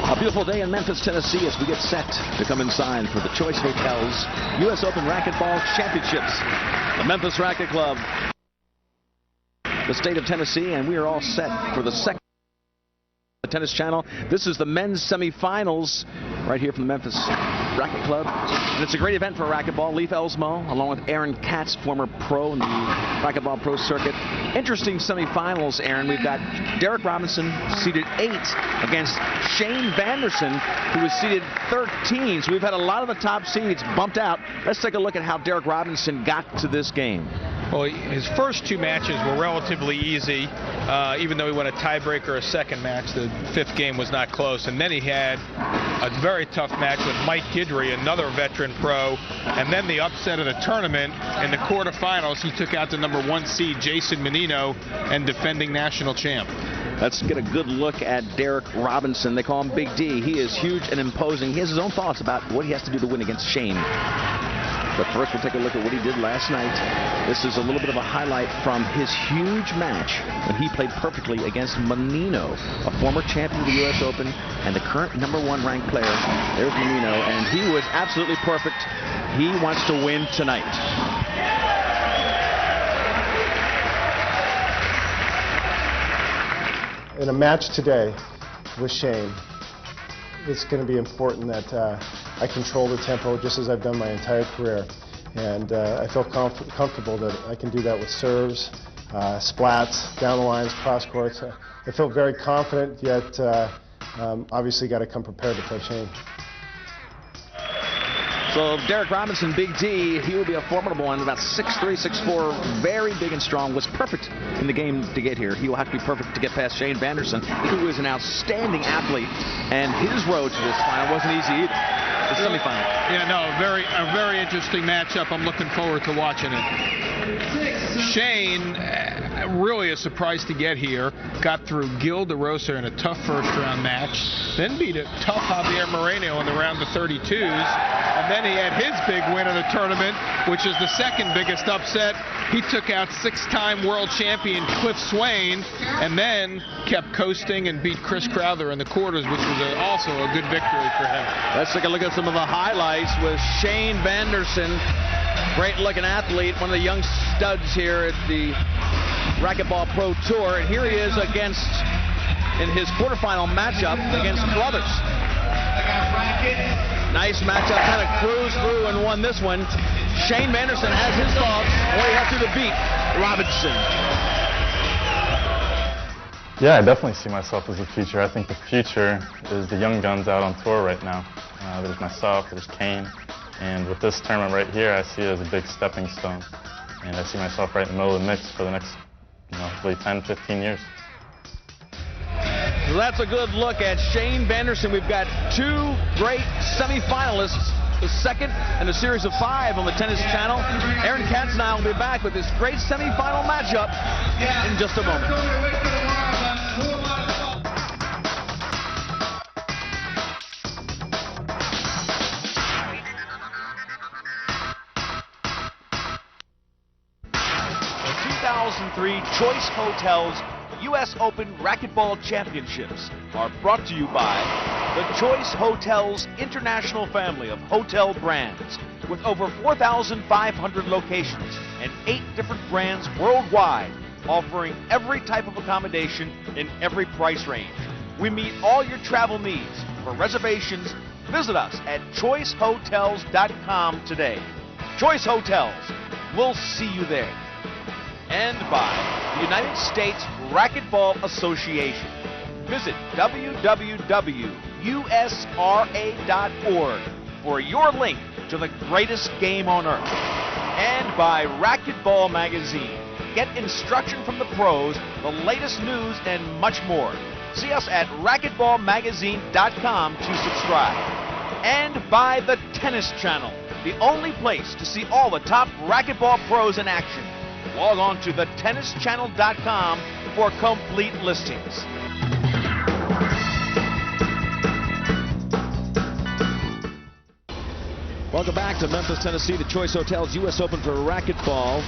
A beautiful day in Memphis, Tennessee as we get set to come inside for the Choice Hotels U.S. Open Racquetball Championships. The Memphis Racquet Club, the state of Tennessee, and we are all set for the second Tennis Channel. This is the men's semifinals right here from the Memphis Racquet Club. And it's a great event for racquetball. Leif Elsmo, along with Aaron Katz, former pro in the racquetball pro circuit. Interesting semifinals, Aaron. We've got Derek Robinson seeded 8 against Shane Vanderson, who is seeded 13. So we've had a lot of the top seeds bumped out. Let's take a look at how Derek Robinson got to this game. Well, his first 2 matches were relatively easy, even though he won a tiebreaker a second match. The 5th game was not close. And then he had a very tough match with Mike Guidry, another veteran pro. And then the upset of the tournament in the quarterfinals, he took out the #1 seed, Jason Menino, and defending national champ. Let's get a good look at Derek Robinson. They call him Big D. He is huge and imposing. He has his own thoughts about what he has to do to win against Shane. But first, we'll take a look at what he did last night. This is a little bit of a highlight from his huge match when he played perfectly against Menino, a former champion of the U.S. Open and the current #1 ranked player. There's Menino, and he was absolutely perfect. He wants to win tonight. In a match today with Shane, it's going to be important that I control the tempo just as I've done my entire career. And I feel comfortable that I can do that with serves, splats, down the lines, cross courts. I feel very confident, yet obviously got to come prepared to play Shane. So Derek Robinson, Big D, he will be a formidable one, about 6'3", 6'4", very big and strong, was perfect in the game to get here. He will have to be perfect to get past Shane Vanderson, who is an outstanding athlete, and his road to this final wasn't easy either. The semifinal. Yeah, no, a very interesting matchup. I'm looking forward to watching it. Shane, really a surprise to get here. Got through Gil DeRosa in a tough first-round match, then beat a tough Javier Moreno in the round of 32s, and then he had his big win of the tournament, which is the second biggest upset. He took out 6-time world champion Cliff Swain, and then kept coasting and beat Chris Crowther in the quarters, which was also a good victory for him. Let's take a look at some of the highlights with Shane Vanderson. Great-looking athlete, one of the young studs here at the Racquetball Pro Tour. And here he is in his quarterfinal matchup against Brothers. Nice matchup, kind of cruised through and won this one. Shane Vanderson has his thoughts, what he has to do to beat Robinson. Yeah, I definitely see myself as the future. I think the future is the young guns out on tour right now. There's myself, there's Kane, and with this tournament right here, I see it as a big stepping stone. And I see myself right in the middle of the mix for the next, hopefully 10, 15 years. So that's a good look at Shane Vanderson. We've got 2 great semifinalists, the second in a series of 5 on the Tennis Channel. Aaron Katz and I will be back with this great semifinal matchup in just a moment. The 2003 Choice Hotels U.S. Open Racquetball Championships are brought to you by the Choice Hotels International family of hotel brands with over 4,500 locations and 8 different brands worldwide, offering every type of accommodation in every price range. We meet all your travel needs. For reservations, visit us at choicehotels.com today. Choice Hotels. We'll see you there. And by the United States Racquetball Association. Visit www.usra.org for your link to the greatest game on earth. And by Racquetball Magazine. Get instruction from the pros, the latest news, and much more. See us at racquetballmagazine.com to subscribe. And by the Tennis Channel, the only place to see all the top racquetball pros in action. Log on to thetennischannel.com for complete listings. Welcome back to Memphis, Tennessee, the Choice Hotels U.S. Open for racquetball.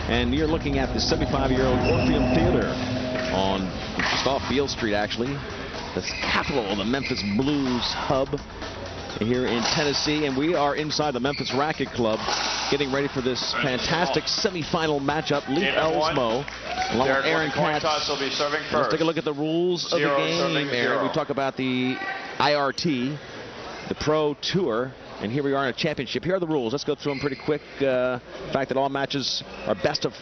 And you're looking at the 75-year-old Orpheum Theater on just off Beale Street, actually. the capital of the Memphis Blues hub here in Tennessee, and we are inside the Memphis Racket Club getting ready for this fantastic semifinal matchup. Leif Elsmo along with Aaron Katz. Will be serving first. Let's take a look at the rules of the game, Aaron. We talk about the IRT, the Pro Tour, and here we are in a championship. Here are the rules. Let's go through them pretty quick. The fact that all matches are best of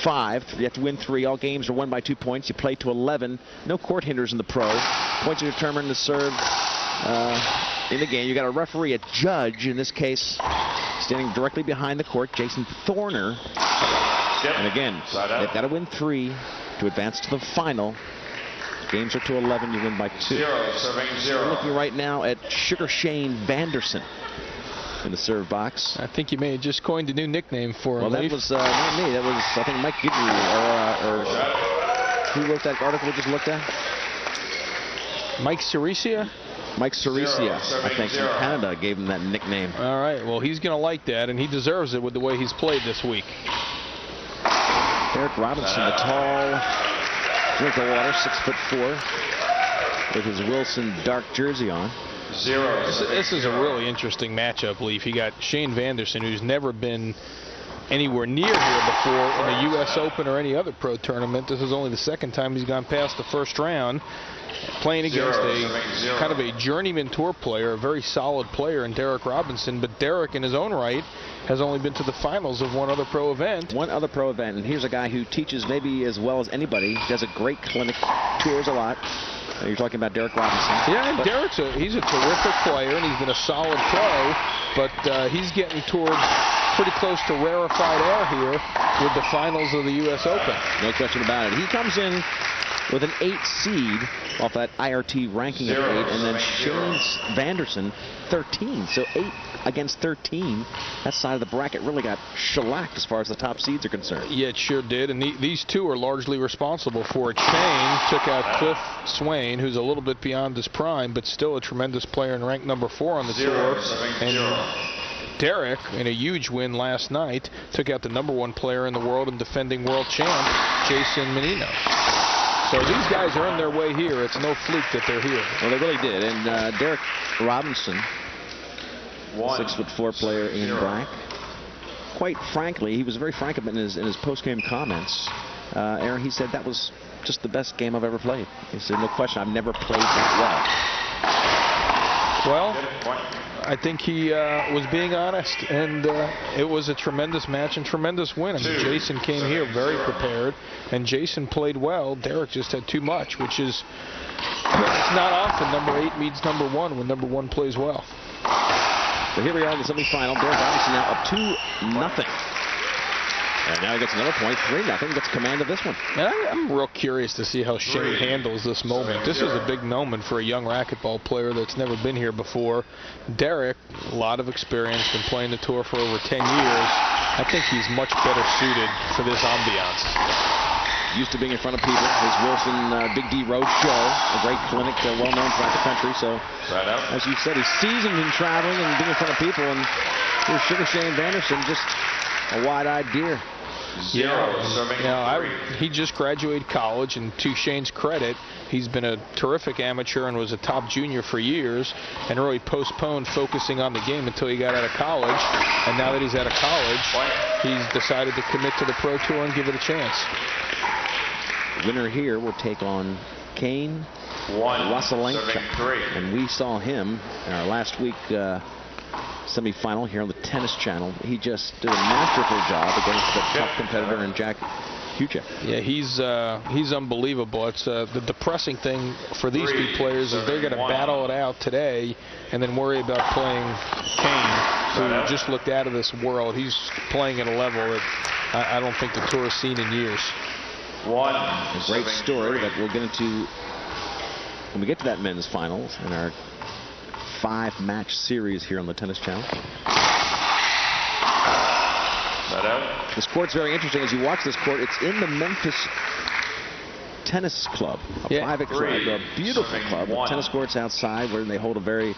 5. You have to win 3. All games are won by 2 points. You play to 11. No court hinders in the Pro. Points are determined to serve in the game. You got a referee, a judge in this case, standing directly behind the court, Jason Thorner. And again, they've got to win 3 to advance to the final. Games are to 11. You win by 2. Serving 0. We're looking right now at Sugar Shane Vanderson in the serve box. I think you may have just coined a new nickname for him. Well, that was not me. That was, I think, Mike Guidry, or who wrote that article we just looked at? Mike Ceresia? Mike Ceresia, I think, from Canada, gave him that nickname. All right, well, he's going to like that, and he deserves it with the way he's played this week. Derek Robinson, the tall drink of water, 6'4", with his Wilson dark jersey on. This is a really interesting matchup, Leaf. You got Shane Vanderson, who's never been anywhere near here before in the U.S. Open or any other pro tournament. This is only the second time he's gone past the first round, playing against a kind of a journeyman tour player, a very solid player in Derek Robinson. But Derek, in his own right, has only been to the finals of one other pro event. One other pro event, and here's a guy who teaches maybe as well as anybody. Does a great clinic, tours a lot. You're talking about Derek Robinson. Yeah, Derek's he's a terrific player, and he's been a solid pro, but he's getting towards pretty close to rarefied air here with the finals of the U.S. Open. No question about it. He comes in with an 8 seed off that IRT ranking of 8, and then Shane Vanderson 13. So 8 against 13. That side of the bracket really got shellacked as far as the top seeds are concerned. Yeah, it sure did, and these two are largely responsible for it. Shane took out Cliff Swain, who's a little bit beyond his prime, but still a tremendous player and ranked number 4 on the tour. And Derek, in a huge win last night, took out the number 1 player in the world and defending world champ, Jason Menino. So these guys earned their way here. It's no fluke that they're here. Well, they really did. And Derek Robinson, 6'4" player in black. Quite frankly, he was very frank in his post-game comments. Aaron, he said that was just the best game I've ever played. He said, no question, I've never played that well. Well, I think he was being honest, and it was a tremendous match and tremendous win. I mean, Jason came here very prepared, and Jason played well. Derek just had too much, which is it's not often number 8 meets number 1 when number 1 plays well. So here we are in the semifinal. Derek Robinson now up 2-0. And now he gets another point, 3-0. Gets command of this one. And I'm real curious to see how Shane handles this moment. This is a big moment for a young racquetball player that's never been here before. Derek, a lot of experience, been playing the tour for over 10 years. I think he's much better suited for this ambiance. Used to being in front of people. His Wilson Big D Road show, a great clinic, well-known throughout the country. So, as you said, he's seasoned in traveling and being in front of people. And here's Sugar Shane Vanderson, just a wide-eyed deer. He just graduated college, and to Shane's credit, he's been a terrific amateur and was a top junior for years, and really postponed focusing on the game until he got out of college. And now that he's out of college, he's decided to commit to the Pro Tour and give it a chance. The winner here will take on Kane Wasalenka, and we saw him in our last week semifinal here on the Tennis Channel. He just did a masterful job against the top competitor in Jack Huchek. Yeah, he's unbelievable. It's the depressing thing for these two players is they're going to battle it out today and then worry about playing Kane, who just looked out of this world. He's playing at a level that I don't think the tour has seen in years. A great story that we'll get into when we get to that men's finals in our 5-match series here on the Tennis Channel. This court's very interesting. As you watch this court, it's in the Memphis Tennis Club, a private club, a beautiful club. Tennis courts outside where they hold a very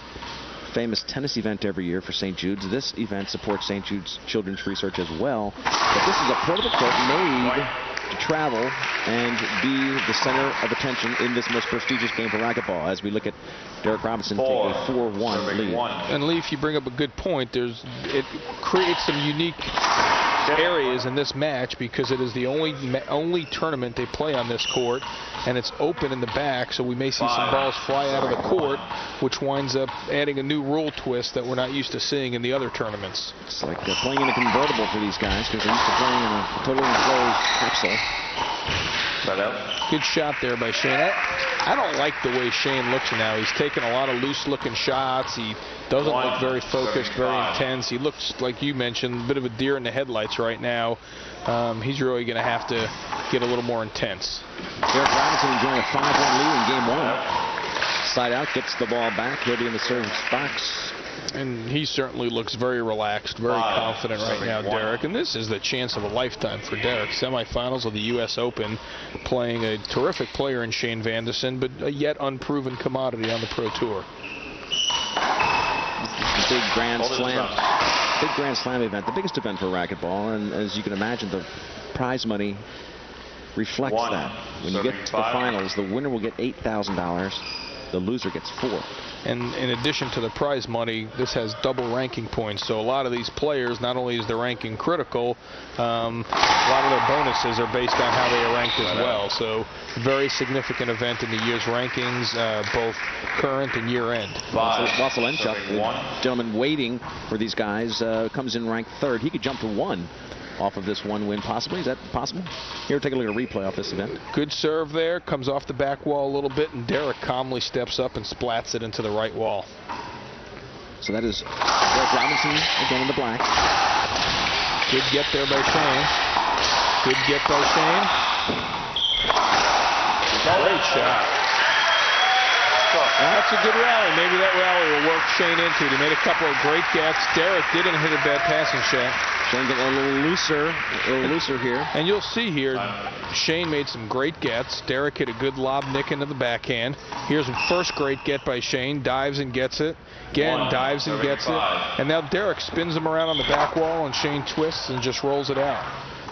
famous tennis event every year for St. Jude's. This event supports St. Jude's Children's Research as well. But this is a portable court made to travel and be the center of attention in this most prestigious game for racquetball as we look at Derek Robinson take a 4-1 lead. And Leaf, you bring up a good point. It creates some unique areas in this match because it is the only tournament they play on this court, and it's open in the back, so we may see some balls fly out of the court, which winds up adding a new rule twist that we're not used to seeing in the other tournaments. It's like playing in a convertible for these guys because they're used to playing in a totally enclosed capsule. Good shot there by Shane. I don't like the way Shane looks now. He's taking a lot of loose-looking shots. He doesn't look very focused, very intense. He looks, like you mentioned, a bit of a deer in the headlights right now. He's really going to have to get a little more intense. Derek Robinson enjoying a 5-1 lead in game 1. Side out, gets the ball back. He'll be in the service box. And he certainly looks very relaxed, very confident right now, Derek. And this is the chance of a lifetime for Derek. Semifinals of the U.S. Open, playing a terrific player in Shane Vanderson, but a yet unproven commodity on the Pro Tour. Big Grand Slam event, the biggest event for racquetball, and as you can imagine, the prize money reflects that. When you get to the finals, the winner will get $8,000. The loser gets $4,000. And in addition to the prize money, this has double ranking points. So a lot of these players, not only is their ranking critical, a lot of their bonuses are based on how they are ranked as well. So very significant event in the year's rankings, both current and year-end. Wasselenchuk, the gentleman waiting for these guys, comes in ranked 3rd. He could jump to 1 off of this 1 win possibly. Is that possible? Here, take a look at a replay off this event. Good serve there, comes off the back wall a little bit, and Derek calmly steps up and splats it into the right wall. So that is Derek Robinson again in the black. Good get there by Shane. Good get by Shane. Great shot. That's a good rally. Maybe that rally will work Shane into it. He made a couple of great gets. Derek didn't hit a bad passing shot. Shane getting a little looser here. And you'll see here, Shane made some great gets. Derek hit a good lob nick into the backhand. Here's a first great get by Shane. Dives and gets it. Again, dives and gets it. And now Derek spins him around on the back wall, and Shane twists and just rolls it out.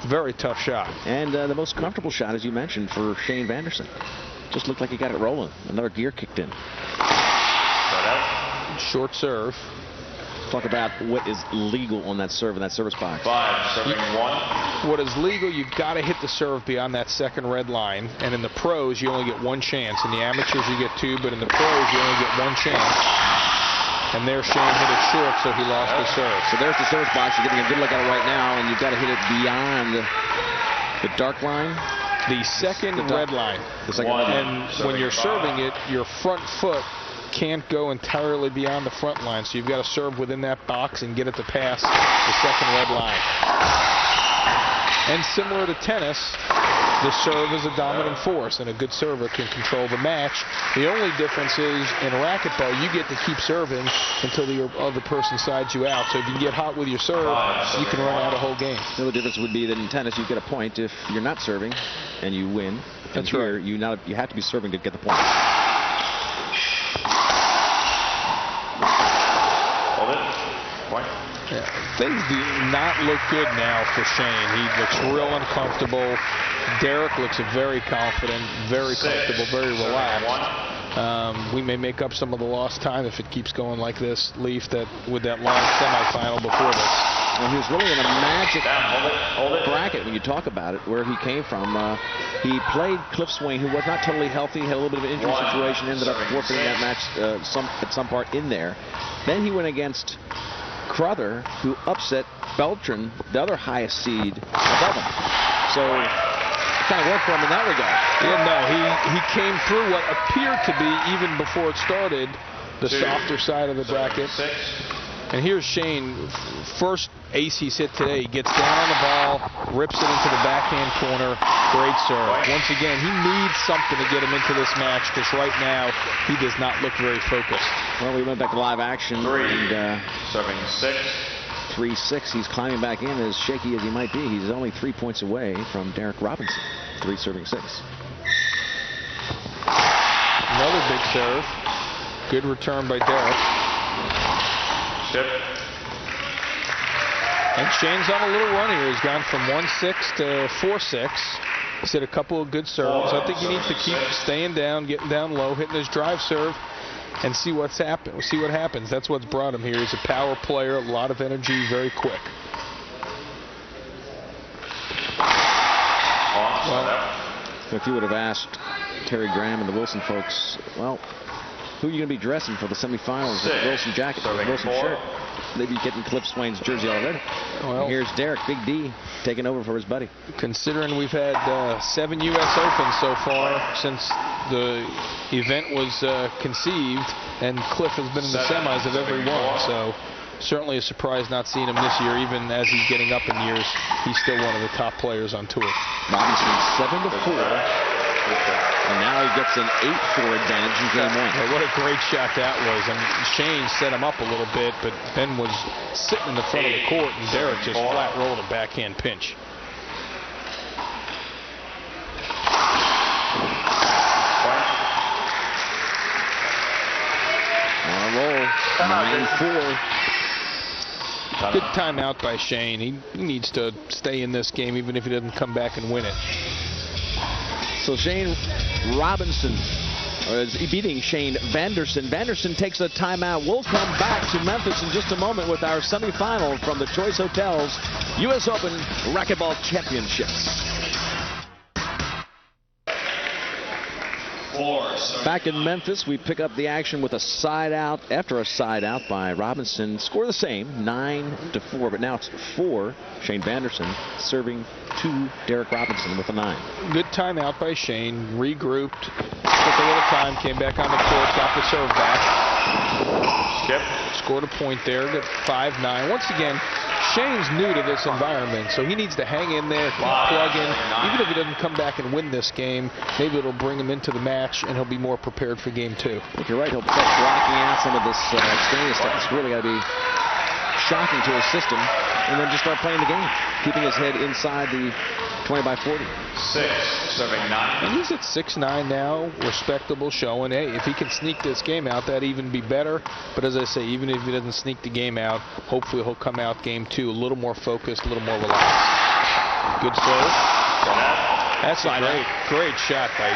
Very tough shot. And the most comfortable shot, as you mentioned, for Shane Vanderson. Just looked like he got it rolling. Another gear kicked in. Short serve. Talk about what is legal on that serve in that service box. 5, serving 1. What is legal, you've got to hit the serve beyond that second red line. And in the pros, you only get 1 chance. In the amateurs, you get 2, but in the pros, you only get 1 chance. And there, Shane hit it short, so he lost the serve. So there's the service box. You're getting a good look at it right now, and you've got to hit it beyond the dark line. The second red line. And when you're serving it, your front foot can't go entirely beyond the front line, so you've got to serve within that box and get it to pass the second red line. And similar to tennis, the serve is a dominant force, and a good server can control the match. The only difference is in racquetball, you get to keep serving until the other person sides you out. So if you get hot with your serve, you can run out a whole game. The only difference would be that in tennis, you get a point if you're not serving and you win. That's here, right. You have to be serving to get the point. Hold it. Point. Yeah. Things do not look good now for Shane. He looks real uncomfortable. Derek looks very confident, very comfortable, very relaxed. We may make up some of the lost time if it keeps going like this, Leaf, with that long semifinal before this. Well, he was really in a magic bracket when you talk about it, where he came from. He played Cliff Swain, who was not totally healthy, had a little bit of an injury situation, ended up forfeiting that match at some part in there. Then he went against Crother, who upset Beltran, the other highest seed above him. So it kind of worked for him in that regard. Yeah, no, he came through what appeared to be, even before it started, the softer side of the bracket. And here's Shane, first ace he's hit today. He gets down on the ball, rips it into the backhand corner. Great serve. Once again, he needs something to get him into this match, because right now he does not look very focused. Well, we went back to live action. And, serving 6. 3-6. He's climbing back in, as shaky as he might be. He's only 3 points away from Derek Robinson. 3 serving 6. Another big serve. Good return by Derek. Tip. And Shane's on a little run here. He's gone from 1-6 to 4-6. He's hit a couple of good serves. I think he needs to keep staying down, getting down low, hitting his drive serve, and see what's happened. See what happens. That's what's brought him here. He's a power player, a lot of energy, very quick. Well, if you would have asked Terry Graham and the Wilson folks, well, who are you going to be dressing for the semifinals with the Wilson jacket, the Wilson shirt? They'd be getting Cliff Swain's jersey already. Well, here's Derek, Big D, taking over for his buddy. Considering we've had 7 U.S. Opens so far since the event was conceived, and Cliff has been in the semis of every one, so certainly a surprise not seeing him this year. Even as he's getting up in years, he's still one of the top players on tour. Robinson 7-4. And now he gets an 8-4 advantage in game 1. Yeah, what a great shot that was. And Shane set him up a little bit, but Ben was sitting in the front of the court, and Derek just flat rolled a backhand pinch. On a roll, 9-4. Good timeout by Shane. He needs to stay in this game, even if he doesn't come back and win it. So Shane Robinson is beating Shane Vanderson. Vanderson takes a timeout. We'll come back to Memphis in just a moment with our semifinal from the Choice Hotels U.S. Open Racquetball Championships. Back in Memphis, we pick up the action with a side out after a side out by Robinson. Score the same, 9-4, but now it's 4. Shane Vanderson serving to Derek Robinson with a 9. Good timeout by Shane. Regrouped, took a little time, came back on the court, got the serve back. Yep. Scored a point there, got 5-9. Once again, Shane's new to this environment, so he needs to hang in there, keep plugging. Even if he doesn't come back and win this game, maybe it'll bring him into the match, and he'll be more prepared for game 2. I think you're right. He'll start blocking out some of this extraneous stuff. It's really got to be shocking to his system, and then just start playing the game, keeping his head inside the 20-by-40. 6-9. And he's at 6-9 now, respectable showing. Hey, if he can sneak this game out, that'd even be better. But as I say, even if he doesn't sneak the game out, hopefully he'll come out game 2 a little more focused, a little more relaxed. Good serve. That's a great shot by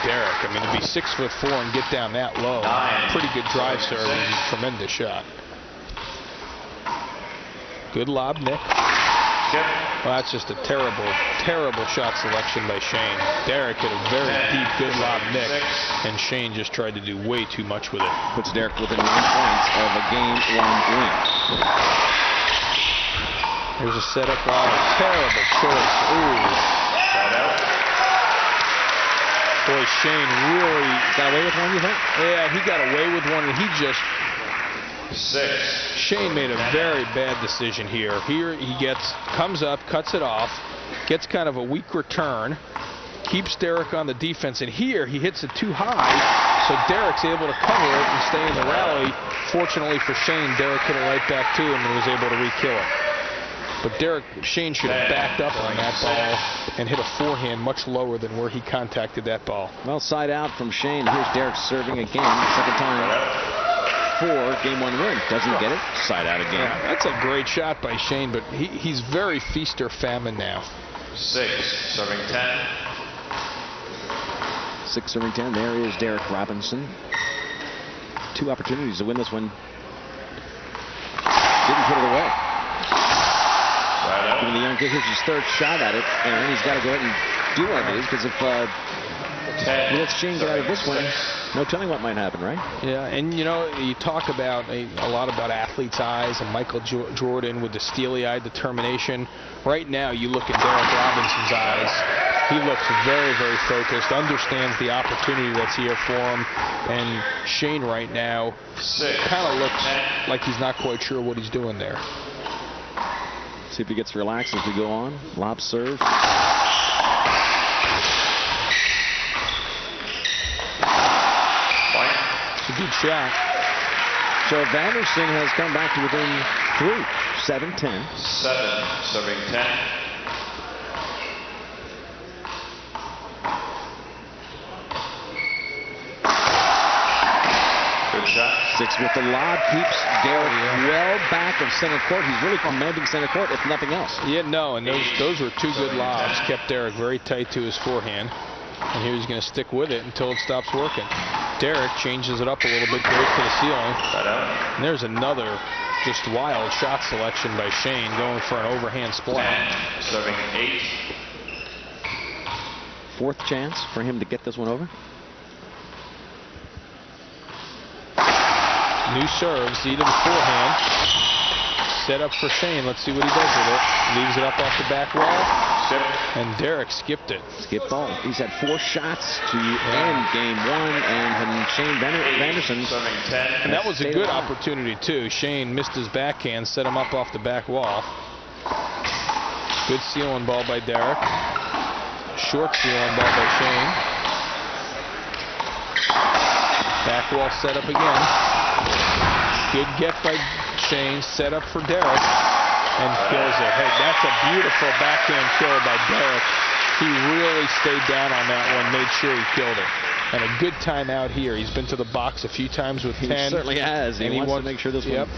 Derek. I mean, to be 6'4" and get down that low, pretty good drive serve and tremendous shot. Good lob, Nick. Well, that's just a terrible, terrible shot selection by Shane. Derek hit a very deep, good lob, Nick, and Shane just tried to do way too much with it. Puts Derek within 9 points of a game 1 win. Here's a setup lob, a terrible choice. Ooh. Boy, Shane really got away with one, you think? Yeah, he got away with one, and he just... 6. Shane made a very bad decision here. Here he comes up, cuts it off, gets kind of a weak return, keeps Derek on the defense, and here he hits it too high, so Derek's able to cover it and stay in the rally. Fortunately for Shane, Derek hit it right back to him and was able to re-kill it. But Shane should have backed up on that ball and hit a forehand much lower than where he contacted that ball. Well, side out from Shane. Here's Derek serving again, second time. 4, game 1 win. Doesn't get it. Side out again. Yeah, that's a great shot by Shane, but he's very feast or famine now. 6, serving 10. 6, serving 10. There is Derek Robinson. 2 opportunities to win this one. Didn't put it away. Right. Giving the young kid his 3rd shot at it, and he's got to go ahead and do one of these, because if he lets Shane get out of this one, no telling what might happen, right? Yeah, and you know, you talk about a lot about athletes' eyes and Michael Jordan with the steely-eyed determination. Right now, you look at Derek Robinson's eyes. He looks very, very focused, understands the opportunity that's here for him. And Shane right now kind of looks like he's not quite sure what he's doing there. See if he gets relaxed as we go on. Lob serve. It's a good shot. So Vanderson has come back to within 3. 7-10. 7, serving 10. Good shot. 6 with the lob keeps Derek well back of center court. He's really commanding center court, if nothing else. Yeah, no, and those were 2 good lobs. Kept Derek very tight to his forehand. And here he's going to stick with it until it stops working. Derek changes it up a little bit, goes to the ceiling. And there's another just wild shot selection by Shane, going for an overhand splat. Serving 8. 4th chance for him to get this one over. New serve, see to the forehand. Set up for Shane. Let's see what he does with it. Leaves it up off the back wall. And Derek skipped it. Skip ball. He's had 4 shots to end game 1, and Shane Vanderson. And that was a good opportunity too. Shane missed his backhand, set him up off the back wall. Good ceiling ball by Derek. Short ceiling ball by Shane. Back wall set up again. Good get by Shane, set up for Derek, and kills it. Hey, that's a beautiful backhand kill by Derek. He really stayed down on that one, made sure he killed it. And a good time out here. He's been to the box a few times with 10. He certainly has. He wants to make sure this one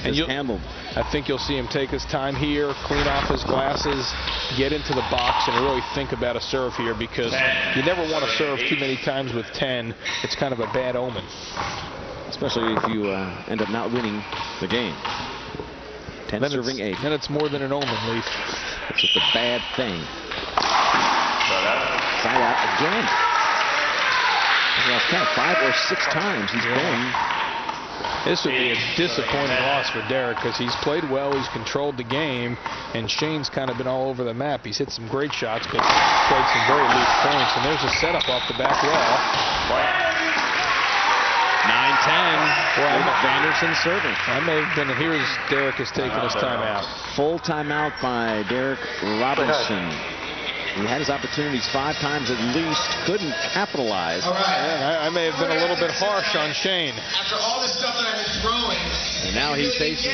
is handled. I think you'll see him take his time here, clean off his glasses, get into the box, and really think about a serve here, because you never want to serve too many times with 10. It's kind of a bad omen. Especially if you end up not winning the game. 10 then serving 8. Then it's more than an omen, Leaf. It's just a bad thing. Side out again. Well, kind of 5 or 6 times he's been. This would be a disappointing loss for Derek, because he's played well, he's controlled the game, and Shane's kind of been all over the map. He's hit some great shots, but played some very loose points. And there's a setup off the back wall. 9-10. Boy, Vanderson serving. I may have been. Here's Derek is taking his timeout. Full timeout by Derek Robinson. He had his opportunities 5 times at least, couldn't capitalize. I may have been a little bit harsh on Shane. After all this stuff that I've been throwing. And now he's facing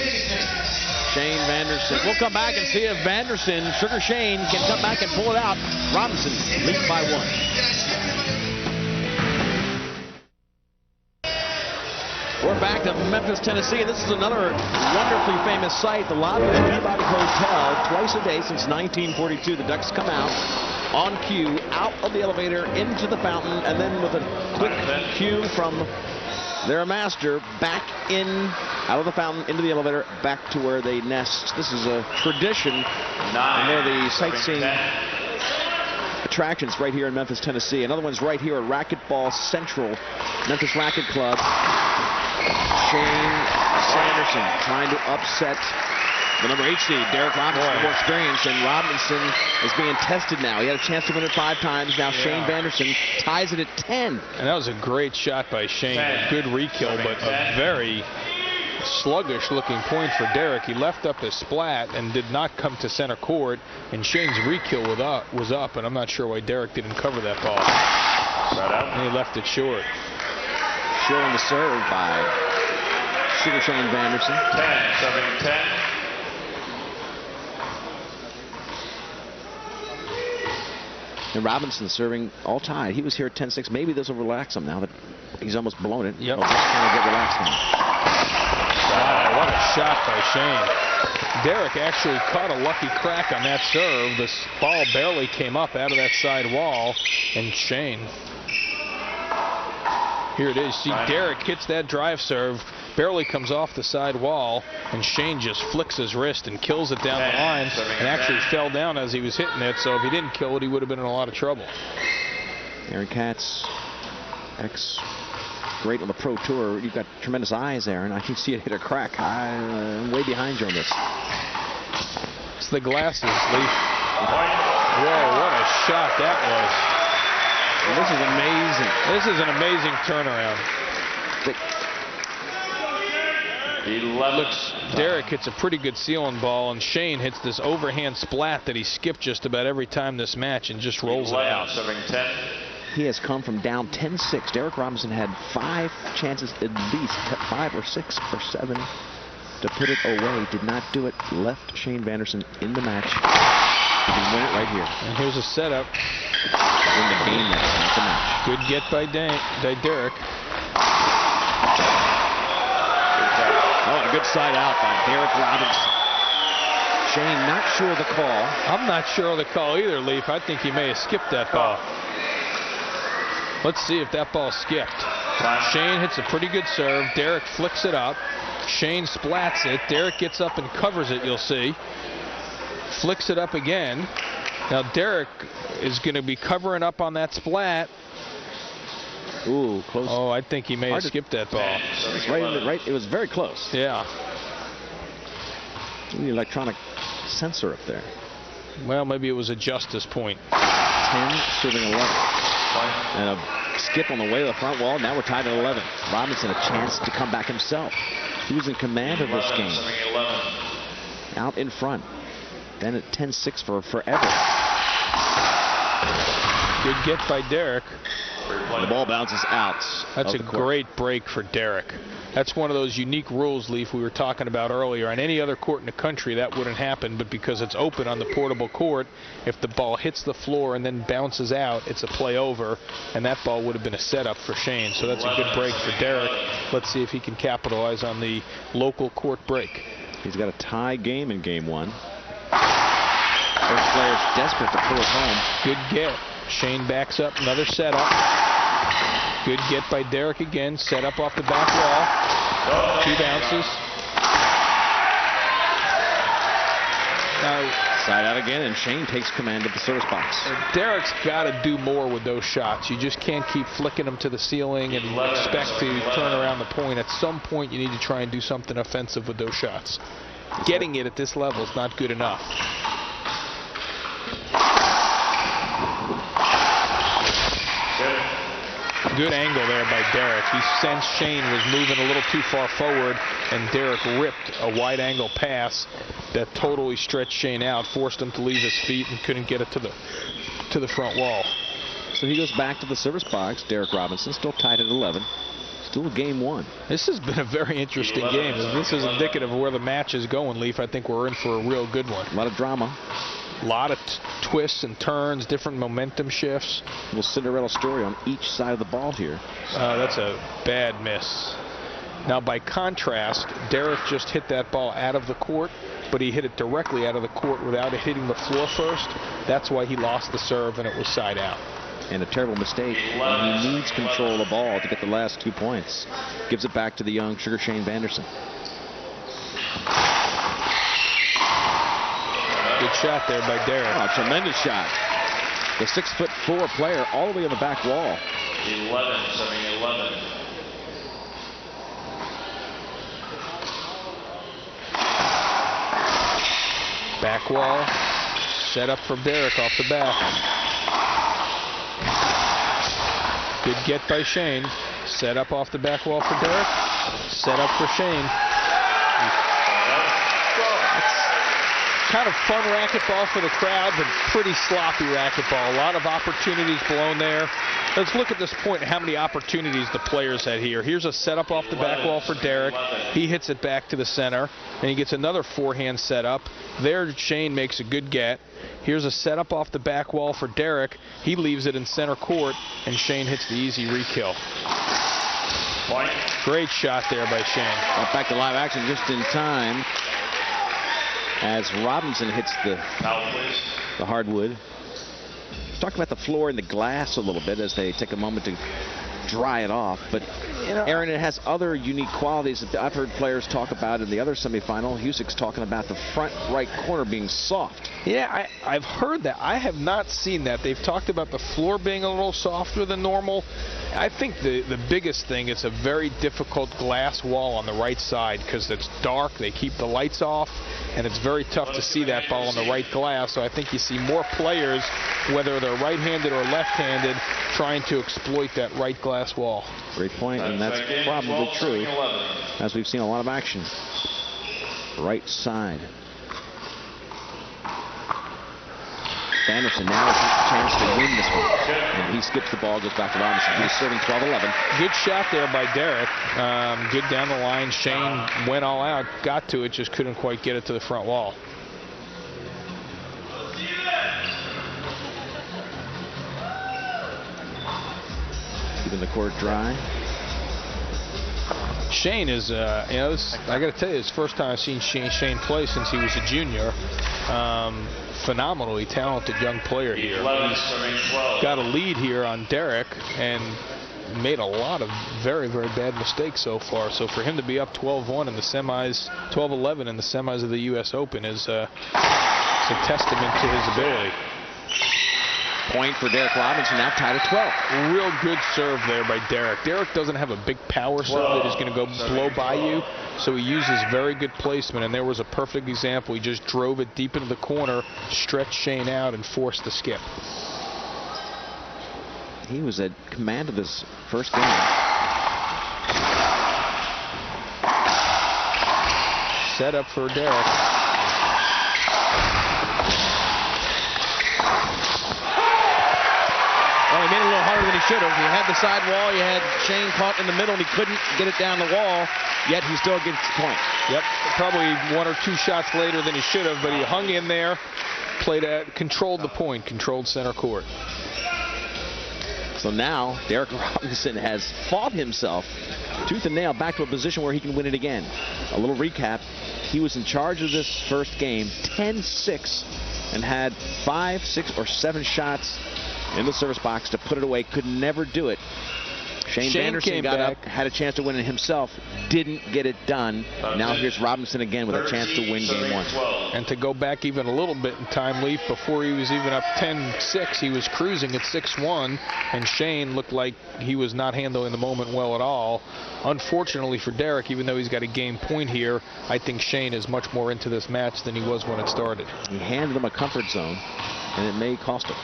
Shane Vanderson. We'll come back and see if Vanderson, Sugar Shane, can come back and pull it out. Robinson leads by 1. We're back to Memphis, Tennessee. This is another wonderfully famous site, the lobby of the Peabody Hotel. Twice a day since 1942, the Ducks come out on cue, out of the elevator, into the fountain, and then with a quick cue from their master, back in, out of the fountain, into the elevator, back to where they nest. This is a tradition, and they're the sightseeing attractions right here in Memphis, Tennessee. Another one's right here at Racquetball Central, Memphis Racquet Club. Shane Sanderson trying to upset the number 8 seed, Derek Robinson, more experience, and Robinson is being tested now. He had a chance to win it 5 times. Now Shane Vanderson ties it at 10. And that was a great shot by Shane. A good re-kill, but a very sluggish-looking point for Derek. He left up his splat and did not come to center court, and Shane's re-kill was up, and I'm not sure why Derek didn't cover that ball. And he left it short. Showing the serve by Sugar Shane Vanderson. 10, serving 10. And Robinson serving all tied. He was here at 10-6. Maybe this will relax him now that he's almost blown it. Yep. He'll just kind of get relaxed now. Wow, what a shot by Shane. Derek actually caught a lucky crack on that serve. This ball barely came up out of that side wall, and Shane. Here it is. See, Derek hits that drive serve, barely comes off the side wall, and Shane just flicks his wrist and kills it down the line, and actually fell down as he was hitting it. So if he didn't kill it, he would have been in a lot of trouble. Aaron Katz, great on the Pro Tour. You've got tremendous eyes, Aaron. I can see it hit a crack. I'm way behind you on this. It's the glasses, Leaf. Whoa, what a shot that was. Well, this is amazing. This is an amazing turnaround. Looks, Derek hits a pretty good ceiling ball, and Shane hits this overhand splat that he skipped just about every time this match and just rolls it out. He has come from down 10-6. Derek Robinson had 5 chances at least, 5 or 6 or 7 to put it away. Did not do it. Left Shane Vanderson in the match. He can win it right here. And here's a setup. Win the game next, not the match. Good get by Derek. good side out by Derek Robinson. Shane not sure of the call. I'm not sure of the call either, Leaf. I think he may have skipped that ball. Let's see if that ball skipped. Shane hits a pretty good serve. Derek flicks it up. Shane splats it. Derek gets up and covers it, you'll see. Flicks it up again. Now Derek is going to be covering up on that splat. Ooh, close. Oh, I think he may have skipped that ball. It's right. It was very close. Yeah. The electronic sensor up there. Well, maybe it was a justice point. 10, serving 11. And a skip on the way to the front wall. Now we're tied at 11. Robinson a chance to come back himself. He was in command of this game. Out in front. Then at 10-6 for forever. Good get by Derek. The ball bounces out. That's a great break for Derek. That's one of those unique rules, Leaf, we were talking about earlier. On any other court in the country, that wouldn't happen, but because it's open on the portable court, if the ball hits the floor and then bounces out, it's a play over, and that ball would have been a setup for Shane. So that's a good break for Derek. Let's see if he can capitalize on the local court break. He's got a tie game in game one. First player's desperate to pull it home. Good get. Shane backs up, another setup. Good get by Derek again. Set up off the back wall. 2 bounces. Now, side out again, and Shane takes command of the service box. Derek's got to do more with those shots. You just can't keep flicking them to the ceiling and expect to turn around the point. At some point, you need to try and do something offensive with those shots. Getting it at this level is not good enough. Good angle there by Derek. He sensed Shane was moving a little too far forward, and Derek ripped a wide angle pass that totally stretched Shane out, forced him to leave his feet, and couldn't get it to the front wall. So he goes back to the service box. Derek Robinson still tied at 11. Still game one. This has been a very interesting game. This is indicative of where the match is going, Leaf. I think we're in for a real good one. A lot of drama. A lot of twists and turns, different momentum shifts. A little Cinderella story on each side of the ball here. That's a bad miss. Now, by contrast, Derek just hit that ball out of the court, but he hit it directly out of the court without it hitting the floor first. That's why he lost the serve, and it was side out. And a terrible mistake. He needs control of the ball to get the last 2 points. Gives it back to the young Sugar Shane Vanderson. Good shot there by Derek. Oh, tremendous shot. The 6'4" player all the way on the back wall. 11. Back wall. Set up for Derek off the back. Good get by Shane. Set up off the back wall for Derek. Set up for Shane. Kind of fun racquetball for the crowd, but pretty sloppy racquetball. A lot of opportunities blown there. Let's look at this point and how many opportunities the players had here. Here's a setup off the back wall for Derek. He hits it back to the center, and he gets another forehand setup. There, Shane makes a good get. Here's a setup off the back wall for Derek. He leaves it in center court, and Shane hits the easy re-kill. Great shot there by Shane. Back to live action just in time as Robinson hits the hardwood. Let's talk about the floor and the glass a little bit as they take a moment to dry it off. But, Aaron, it has other unique qualities that I've heard players talk about in the other semifinal. Husic's talking about the front right corner being soft. Yeah, I've heard that. I have not seen that. They've talked about the floor being a little softer than normal. I think the biggest thing is a very difficult glass wall on the right side because it's dark. They keep the lights off, and it's very tough to see that ball on the right glass. So I think you see more players, whether they're right-handed or left-handed, trying to exploit that right glass wall. Great point, and that's probably true, as we've seen a lot of action. Right side. Vanderson now has a chance to win this one. And he skips the ball, goes back to Robinson. He's serving 12-11. Good shot there by Derek. Good down the line. Shane went all out, got to it, just couldn't quite get it to the front wall. Keeping the court dry. Shane is, I got to tell you, it's the first time I've seen Shane play since he was a junior. Phenomenally talented young player here. He's got a lead here on Derek and made a lot of very, very bad mistakes so far. So for him to be up 12-1 in the semis, 12-11 in the semis of the U.S. Open is a testament to his ability. Point for Derek Robinson, now tied at 12. Real good serve there by Derek. Derek doesn't have a big power serve that is going to go blow by you, so he uses very good placement, and there was a perfect example. He just drove it deep into the corner, stretched Shane out, and forced the skip. He was at command of this first game. Set up for Derek. Well, he made it a little harder than he should have. He had the side wall. You had Shane caught in the middle, and he couldn't get it down the wall, yet he still gets the point. Yep, probably 1 or 2 shots later than he should have, but he hung in there, controlled the point, controlled center court. So now Derek Robinson has fought himself tooth and nail back to a position where he can win it again. A little recap. He was in charge of this first game, 10-6, and had 5, 6, or 7 shots in the service box to put it away. Could never do it. Shane Vanderson got up, had a chance to win it himself, didn't get it done. Now here's Robinson again with a chance to win game 1. And to go back even a little bit in time, Leaf, before he was even up 10-6, he was cruising at 6-1, and Shane looked like he was not handling the moment well at all. Unfortunately for Derek, even though he's got a game point here, I think Shane is much more into this match than he was when it started. He handed him a comfort zone, and it may cost him.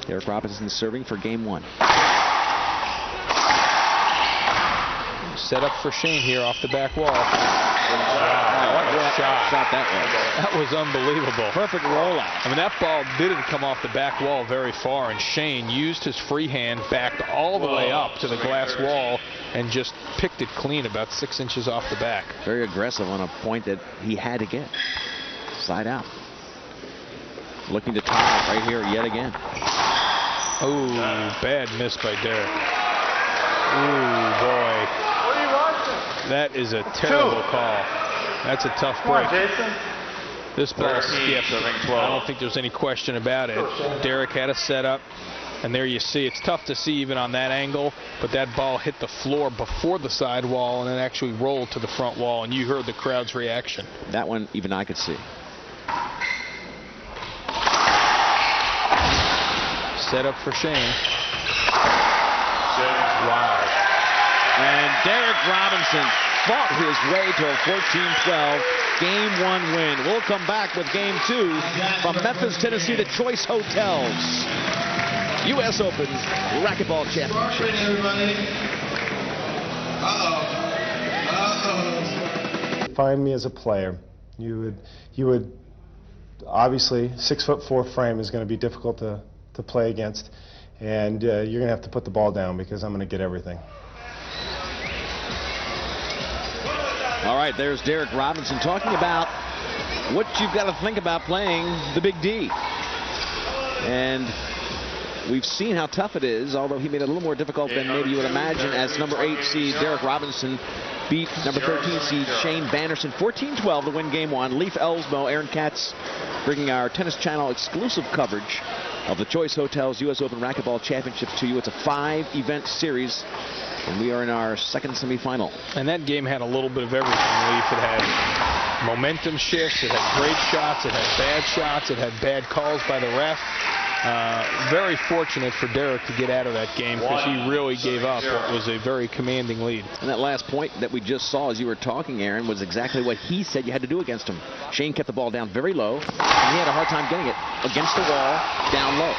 Derek Robinson serving for game 1. Set up for Shane here off the back wall. Wow, what a shot that was. That was unbelievable. Perfect rollout. I mean, that ball didn't come off the back wall very far, and Shane used his free hand, backed all the way up to the glass wall, and just picked it clean about 6 inches off the back. Very aggressive on a point that he had to get. Side out. Looking to tie right here yet again. Oh, bad miss by Derek. Oh, boy. That is a terrible call. That's a tough break. This ball skipped. I don't think there's any question about it. Derek had a setup, and there you see. It's tough to see even on that angle, but that ball hit the floor before the side wall and then actually rolled to the front wall, and you heard the crowd's reaction. That one even I could see. Set up for Shane. Wow. And Derek Robinson fought his way to a 14-12 game 1 win. We'll come back with game 2 from Memphis, Tennessee, the Choice Hotels U.S. Open Racquetball Championship. Find me as a player. You would obviously 6'4" frame is going to be difficult to play against, and you're going to have to put the ball down because I'm going to get everything. All right, there's Derek Robinson talking about what you've got to think about playing the Big D. And we've seen how tough it is, although he made it a little more difficult than maybe you would imagine, as number 8 seed Derek Robinson beat number 13 seed Shane Vanderson 14-12 to win game 1. Leif Elsmo, Aaron Katz bringing our Tennis Channel exclusive coverage of the Choice Hotels U.S. Open Racquetball Championship to you. It's a 5-event series, and we are in our second semifinal. And that game had a little bit of everything, Leif. It had momentum shifts, it had great shots, it had bad shots, it had bad calls by the ref. Very fortunate for Derek to get out of that game because he really gave up what was a very commanding lead. And that last point that we just saw as you were talking, Aaron, was exactly what he said you had to do against him. Shane kept the ball down very low, and he had a hard time getting it against the wall, down low.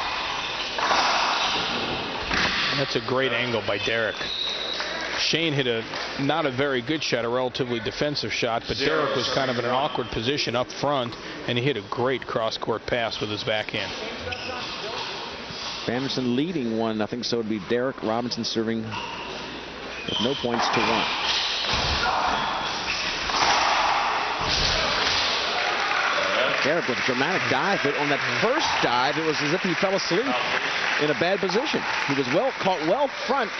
And that's a great angle by Derek. Shane hit not a very good shot, a relatively defensive shot, but Derek was kind of in an awkward position up front, and he hit a great cross-court pass with his backhand. Vanderson leading 1-0, so it would be Derek Robinson serving with no points to 1. Derek with a dramatic dive, but on that first dive, it was as if he fell asleep in a bad position. He was caught well front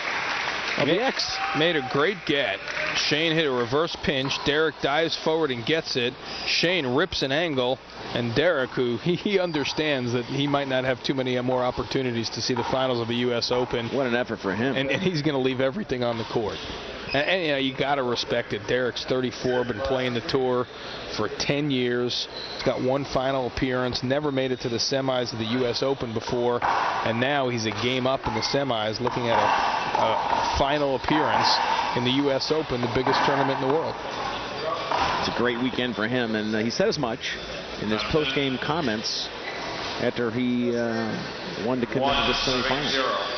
of the X. Made a great get. Shane hit a reverse pinch. Derek dives forward and gets it. Shane rips an angle, and Derek, who he understands that he might not have too many more opportunities to see the finals of the U.S. Open. What an effort for him. And he's going to leave everything on the court. And you know, you got to respect it. Derek's 34, been playing the tour for 10 years. He's got one final appearance, never made it to the semis of the U.S. Open before, and now he's a game up in the semis, looking at a final appearance in the U.S. Open, the biggest tournament in the world. It's a great weekend for him, and he said as much in his post-game comments after he won to commit to the semifinals.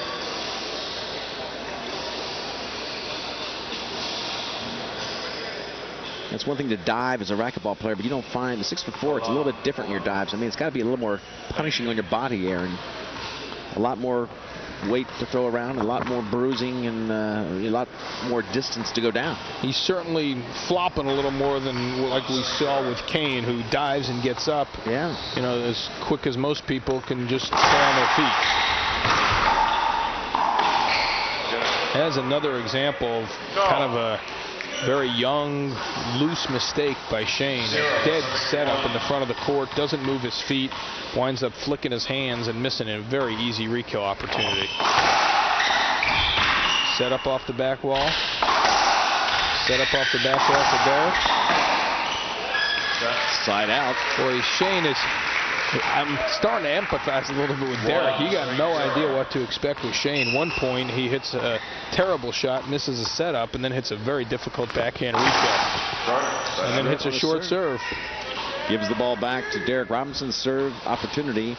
It's one thing to dive as a racquetball player, but you don't find the 6'4", it's a little bit different in your dives. I mean, it's got to be a little more punishing on your body, Aaron. A lot more weight to throw around, a lot more bruising, and a lot more distance to go down. He's certainly flopping a little more than like we saw with Kane, who dives and gets up. Yeah. You know, as quick as most people can just stay on their feet. As another example of kind of a very young, loose mistake by Shane. A dead setup in the front of the court, doesn't move his feet, winds up flicking his hands and missing a very easy re-kill opportunity. Set up off the back wall. Set up off the back wall for Derek. Side out. Boy, Shane is... I'm starting to empathize a little bit with Derek. You got no idea what to expect with Shane. One point, he hits a terrible shot, misses a setup, and then hits a very difficult backhand refill. And then hits a short serve. Gives the ball back to Derek Robinson's serve opportunity.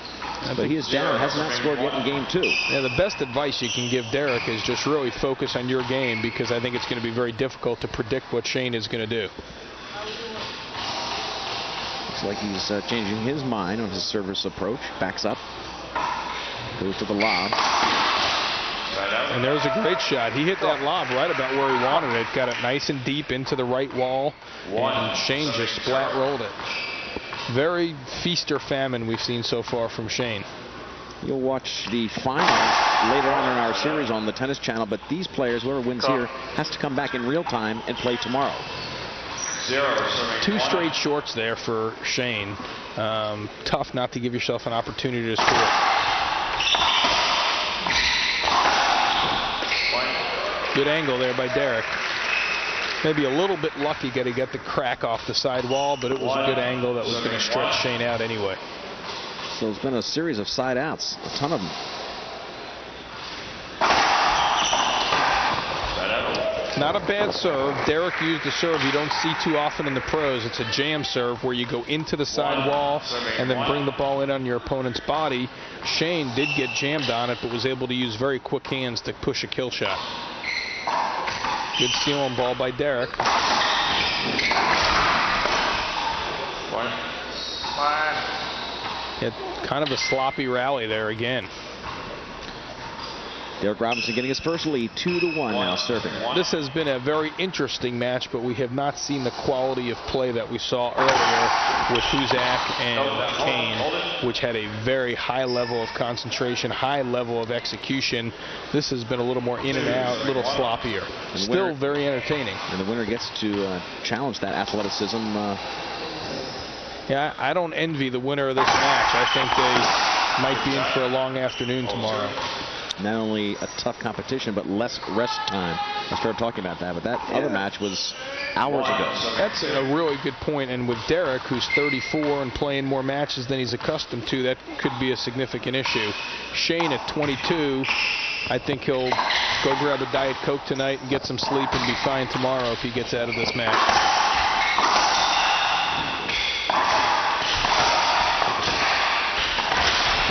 But he is down, has not scored yet in game 2. Yeah, the best advice you can give Derek is just really focus on your game, because I think it's going to be very difficult to predict what Shane is going to do. Looks like he's changing his mind on his service approach. Backs up. Goes to the lob. And there's a great shot. He hit that lob right about where he wanted it. Got it nice and deep into the right wall. And Shane just splat rolled it. Very feast or famine we've seen so far from Shane. You'll watch the finals later on in our series on the Tennis Channel, but these players, whoever wins here, has to come back in real time and play tomorrow. 2 straight shorts there for Shane. Tough not to give yourself an opportunity to score. Good angle there by Derek. Maybe a little bit lucky that he got the crack off the side wall, but it was a good angle that was going to stretch Shane out anyway. So it's been a series of side outs, a ton of them. Not a bad serve. Derek used a serve you don't see too often in the pros. It's a jam serve where you go into the side wall and then bring the ball in on your opponent's body. Shane did get jammed on it, but was able to use very quick hands to push a kill shot. Good stealing ball by Derek. Yeah, kind of a sloppy rally there again. Derek Robinson getting his first lead, 2-1 now serving. This has been a very interesting match, but we have not seen the quality of play that we saw earlier with Huzak and Kane, which had a very high level of concentration, high level of execution. This has been a little more in and out, a little sloppier. Still very entertaining. And the winner gets to challenge that athleticism. Yeah, I don't envy the winner of this match. I think they might be in for a long afternoon tomorrow. Not only a tough competition, but less rest time. I started talking about that, but that other match was hours ago. That's a really good point, and with Derek, who's 34 and playing more matches than he's accustomed to, that could be a significant issue. Shane at 22, I think he'll go grab a Diet Coke tonight and get some sleep and be fine tomorrow if he gets out of this match.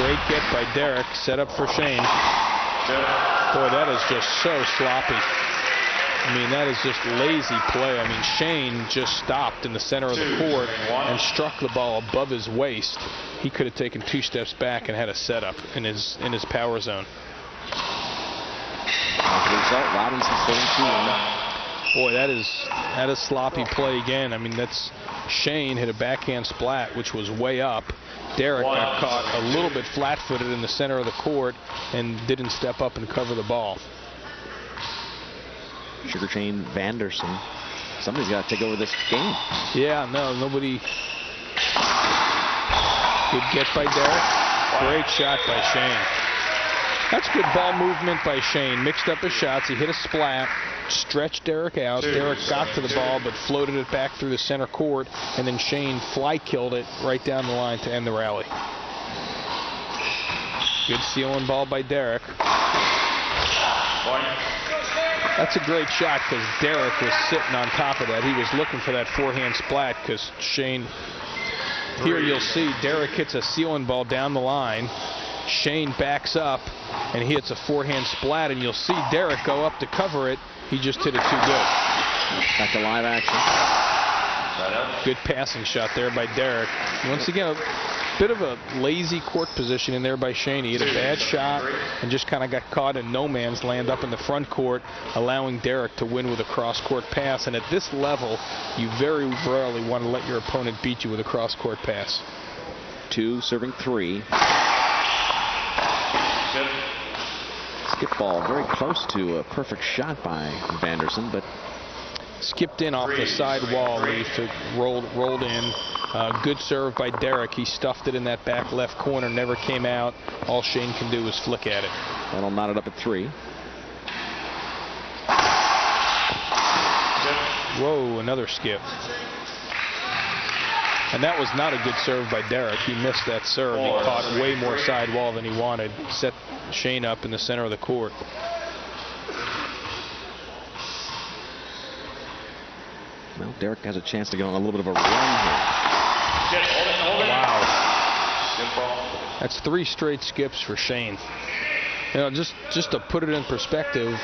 Great get by Derek, set up for Shane. Boy, that is just so sloppy. I mean, that is just lazy play. I mean, Shane just stopped in the center of the court and struck the ball above his waist. He could have taken 2 steps back and had a setup in his power zone. As a result, Robinson's getting 2-1. Boy, that is sloppy play again. I mean, that's Shane hit a backhand splat, which was way up. Derek got caught a little bit flat-footed in the center of the court and didn't step up and cover the ball. Sugar Shane Vanderson. Somebody's got to take over this game. Yeah, no, nobody. Good get by Derek. Great shot by Shane. That's good ball movement by Shane. Mixed up his shots. He hit a splat, stretched Derek out. Derek got to the ball but floated it back through the center court, and then Shane fly killed it right down the line to end the rally. Good stealing ball by Derek. That's a great shot because Derek was sitting on top of that. He was looking for that forehand splat because Shane. Here you'll see Derek hits a sealing ball down the line. Shane backs up and he hits a forehand splat, and you'll see Derek go up to cover it. He just hit it too good. Back to live action. Good passing shot there by Derek. Once again, a bit of a lazy court position in there by Shane. He hit a bad shot and just kind of got caught in no man's land up in the front court, allowing Derek to win with a cross-court pass. And at this level, you very rarely want to let your opponent beat you with a cross-court pass. 2 serving 3. Skip ball very close to a perfect shot by Vanderson, but skipped in off the side wall. Leaf rolled in. Good serve by Derek. He stuffed it in that back left corner, never came out. All Shane can do is flick at it. That'll knot it up at 3. Whoa, another skip. And that was not a good serve by Derek. He missed that serve. He caught way more side wall than he wanted. Set Shane up in the center of the court. Well, Derek has a chance to get on a little bit of a run here. Wow. That's 3 straight skips for Shane. You know, just to put it in perspective,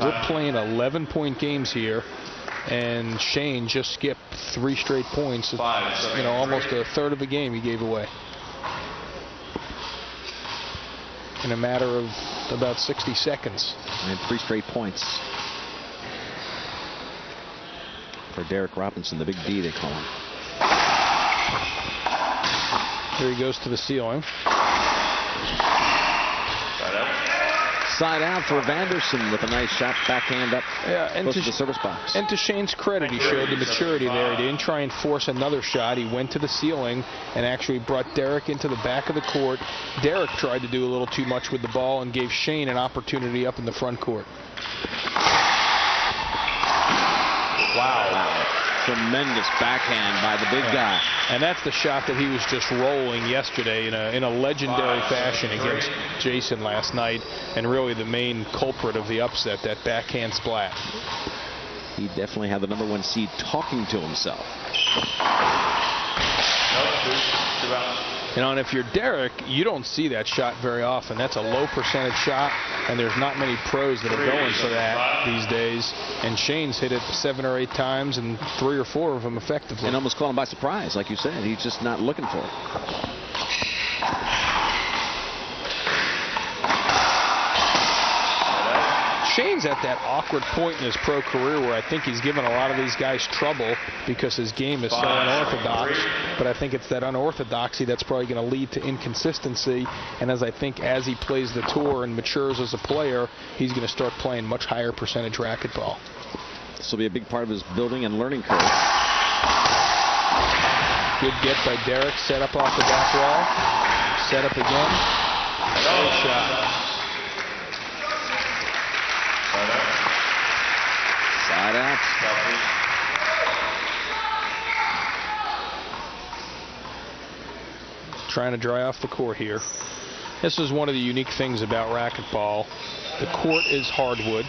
we're playing 11-point games here, and Shane just skipped 3 straight points. You know, almost a third of a game he gave away in a matter of about 60 seconds. And 3 straight points for Derek Robinson, the big D they call him. Here he goes to the ceiling. Side out for Vanderson with a nice shot, backhand up close to the service box. And to Shane's credit, he showed the maturity there. He didn't try and force another shot. He went to the ceiling and actually brought Derek into the back of the court. Derek tried to do a little too much with the ball and gave Shane an opportunity up in the front court. Wow. Tremendous backhand by the big guy. And that's the shot that he was just rolling yesterday in a legendary fashion against Jason last night, and really the main culprit of the upset, that backhand splat. He definitely had the #1 seed talking to himself. You know, and if you're Derek, you don't see that shot very often. That's a low percentage shot, and there's not many pros that are going for that these days. And Shane's hit it 7 or 8 times, and 3 or 4 of them effectively. And almost caught him by surprise, like you said. He's just not looking for it. Shane's at that awkward point in his pro career where I think he's given a lot of these guys trouble because his game is so unorthodox. But I think it's that unorthodoxy that's probably going to lead to inconsistency. And as he plays the tour and matures as a player, he's going to start playing much higher percentage racquetball. This will be a big part of his building and learning curve. Good get by Derek. Set up off the back wall. Set up again. Great shot. Side out. Trying to dry off the court here. This is one of the unique things about racquetball. The court is hardwood.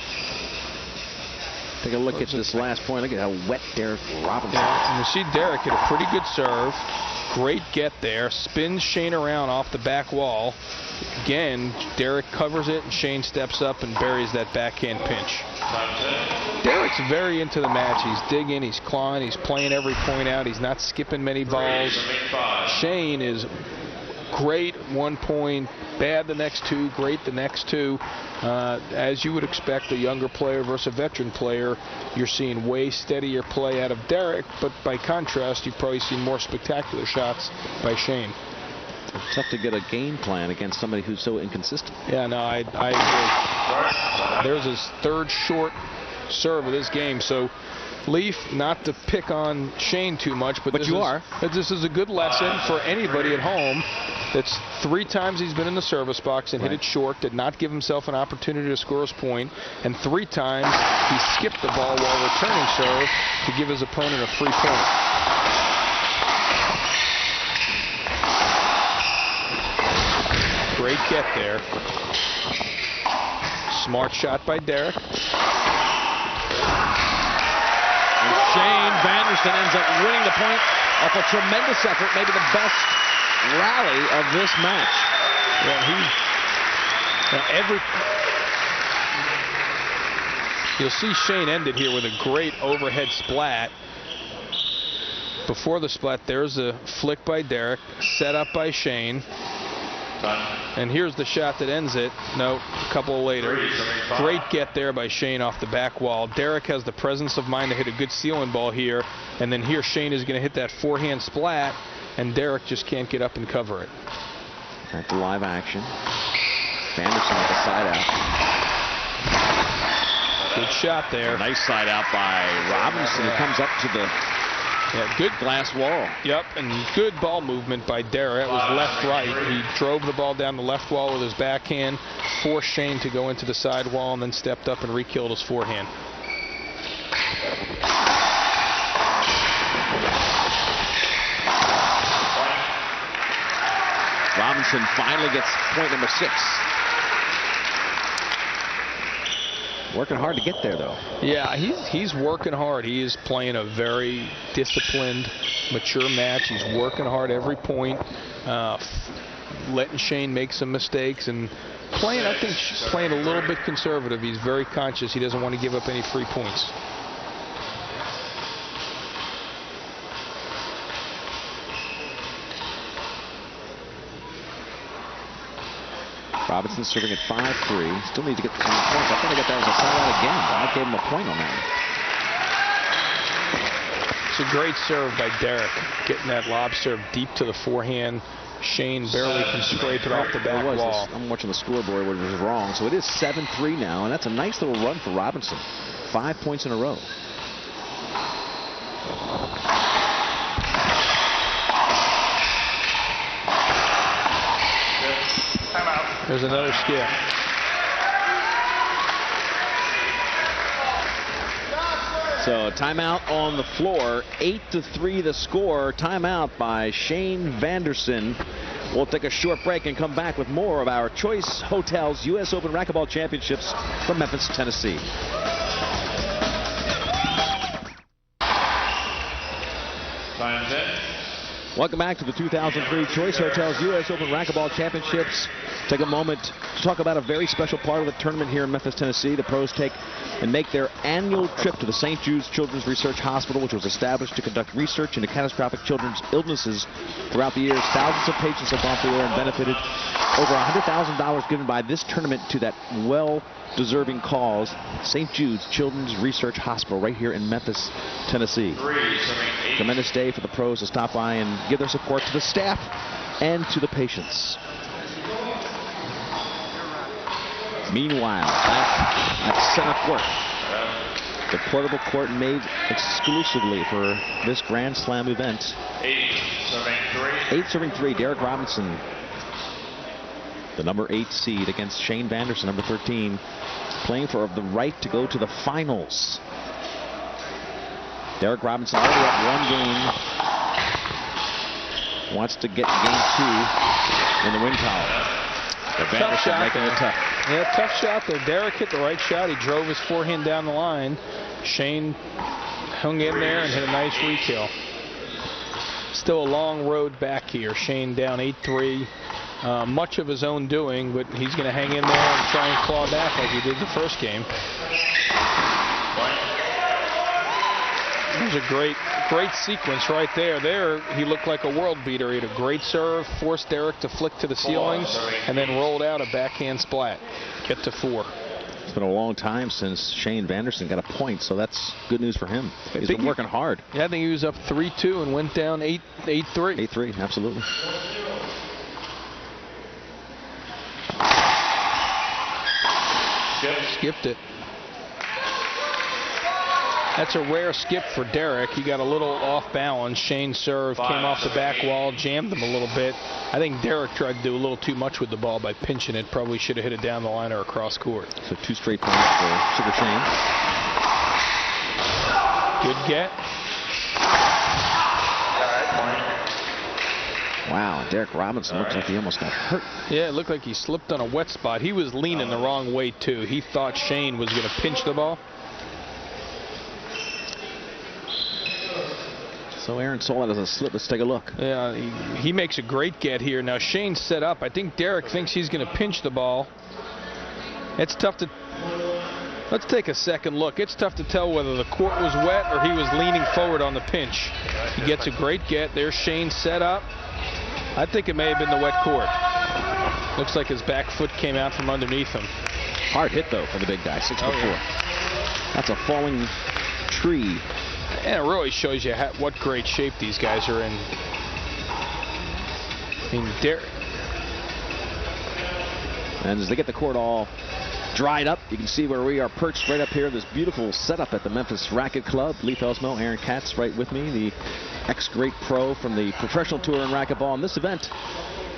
Take a look at this last point. Look at how wet Derek Robinson is. Yeah, and you see Derek hit a pretty good serve. Great get there. Spins Shane around off the back wall. Again, Derek covers it, and Shane steps up and buries that backhand pinch. Derek's very into the match. He's digging, he's clawing, he's playing every point out. He's not skipping many balls. Shane is great 1 point, bad the next 2, great the next 2. As you would expect, a younger player versus a veteran player, you're seeing way steadier play out of Derek, but by contrast, you've probably seen more spectacular shots by Shane. It's tough to get a game plan against somebody who's so inconsistent. Yeah, no, I agree. There's his 3rd short serve of this game. So, Leaf, not to pick on Shane too much, but this is a good lesson for anybody at home. That's 3 times he's been in the service box and hit it short, did not give himself an opportunity to score his point, and 3 times he skipped the ball while returning serve to give his opponent a free point. Great get there. Smart shot by Derek. Shane Vanderson ends up winning the point off a tremendous effort, maybe the best rally of this match. You'll see Shane ended here with a great overhead splat. Before the splat, there's a flick by Derek, set up by Shane. And here's the shot that ends it. No, a couple later. Great get there by Shane off the back wall. Derek has the presence of mind to hit a good ceiling ball here. And then here Shane is going to hit that forehand splat, and Derek just can't get up and cover it. Back to live action. Vanderson with the side out. Good shot there. Nice side out by Robinson, who comes up to the good glass wall. Yep, and good ball movement by Derek. It was left-right. He drove the ball down the left wall with his backhand, forced Shane to go into the side wall, and then stepped up and re-killed his forehand. Robinson finally gets point number 6. Working hard to get there, though. Yeah, he's working hard. He is playing a very disciplined, mature match. He's working hard every point, letting Shane make some mistakes, and playing a little bit conservative. He's very conscious. He doesn't want to give up any free points. Robinson serving at 5-3. Still needs to get some points. I thought I got that as a side out again. I gave him a point on that. It's a great serve by Derek, getting that lob serve deep to the forehand. Shane barely can scrape it off the back wall. I'm watching the scoreboard, which was wrong. So it is 7-3 now, and that's a nice little run for Robinson. 5 points in a row. There's another skip. So timeout on the floor. 8-3 the score. Timeout by Shane Vanderson. We'll take a short break and come back with more of our Choice Hotels U.S. Open Racquetball Championships from Memphis, Tennessee. Time's in. Welcome back to the 2003 Choice Hotels U.S. Open Racquetball Championships. Take a moment to talk about a very special part of the tournament here in Memphis, Tennessee. The pros take and make their annual trip to the St. Jude's Children's Research Hospital, which was established to conduct research into catastrophic children's illnesses. Throughout the years, thousands of patients have gone through there and benefited. Over $100,000 given by this tournament to that well-deserving cause, St. Jude's Children's Research Hospital, right here in Memphis, Tennessee. Tremendous day for the pros to stop by and give their support to the staff and to the patients. Meanwhile, at center court, the portable court made exclusively for this Grand Slam event. 8-3, Derek Robinson, the number 8 seed, against Shane Vanderson, number 13, playing for the right to go to the finals. Derek Robinson already up 1 game. Wants to get game 2 in the win column. Tough shot making it tough. Yeah, tough shot there. Derek hit the right shot. He drove his forehand down the line. Shane hung in there and hit a nice re-kill. Still a long road back here. Shane down 8-3. Much of his own doing, but he's going to hang in there and try and claw back like he did the first game. There's a great sequence right there. There, he looked like a world beater. He had a great serve, forced Derek to flick to the ceiling, and then rolled out a backhand splat. Get to 4. It's been a long time since Shane Vanderson got a point, so that's good news for him. He's been working hard. Yeah, I think he was up 3-2 and went down 8-3. 8-3, absolutely. Skipped it. That's a rare skip for Derek. He got a little off balance. Shane's serve came off the back wall, jammed him a little bit. I think Derek tried to do a little too much with the ball by pinching it. Probably should have hit it down the line or across court. So 2 straight points for Sugar Shane. Good get. Wow, Derek Robinson looks like he almost got hurt. Yeah, it looked like he slipped on a wet spot. He was leaning the wrong way, too. He thought Shane was going to pinch the ball. So Aaron saw that as a slip. Let's take a look. Yeah, he makes a great get here. Now Shane's set up. I think Derek thinks he's going to pinch the ball. It's tough to... Let's take a second look. It's tough to tell whether the court was wet or he was leaning forward on the pinch. He gets a great get. There's Shane set up. I think it may have been the wet court. Looks like his back foot came out from underneath him. Hard hit, though, for the big guy, 6'4". Yeah. That's a falling tree. And it really shows you what great shape these guys are in. I mean, and as they get the court all dried up, you can see where we are perched right up here. This beautiful setup at the Memphis Racket Club. Lee Felsmo, Aaron Katz right with me, the ex-great pro from the professional tour in racquetball. And this event,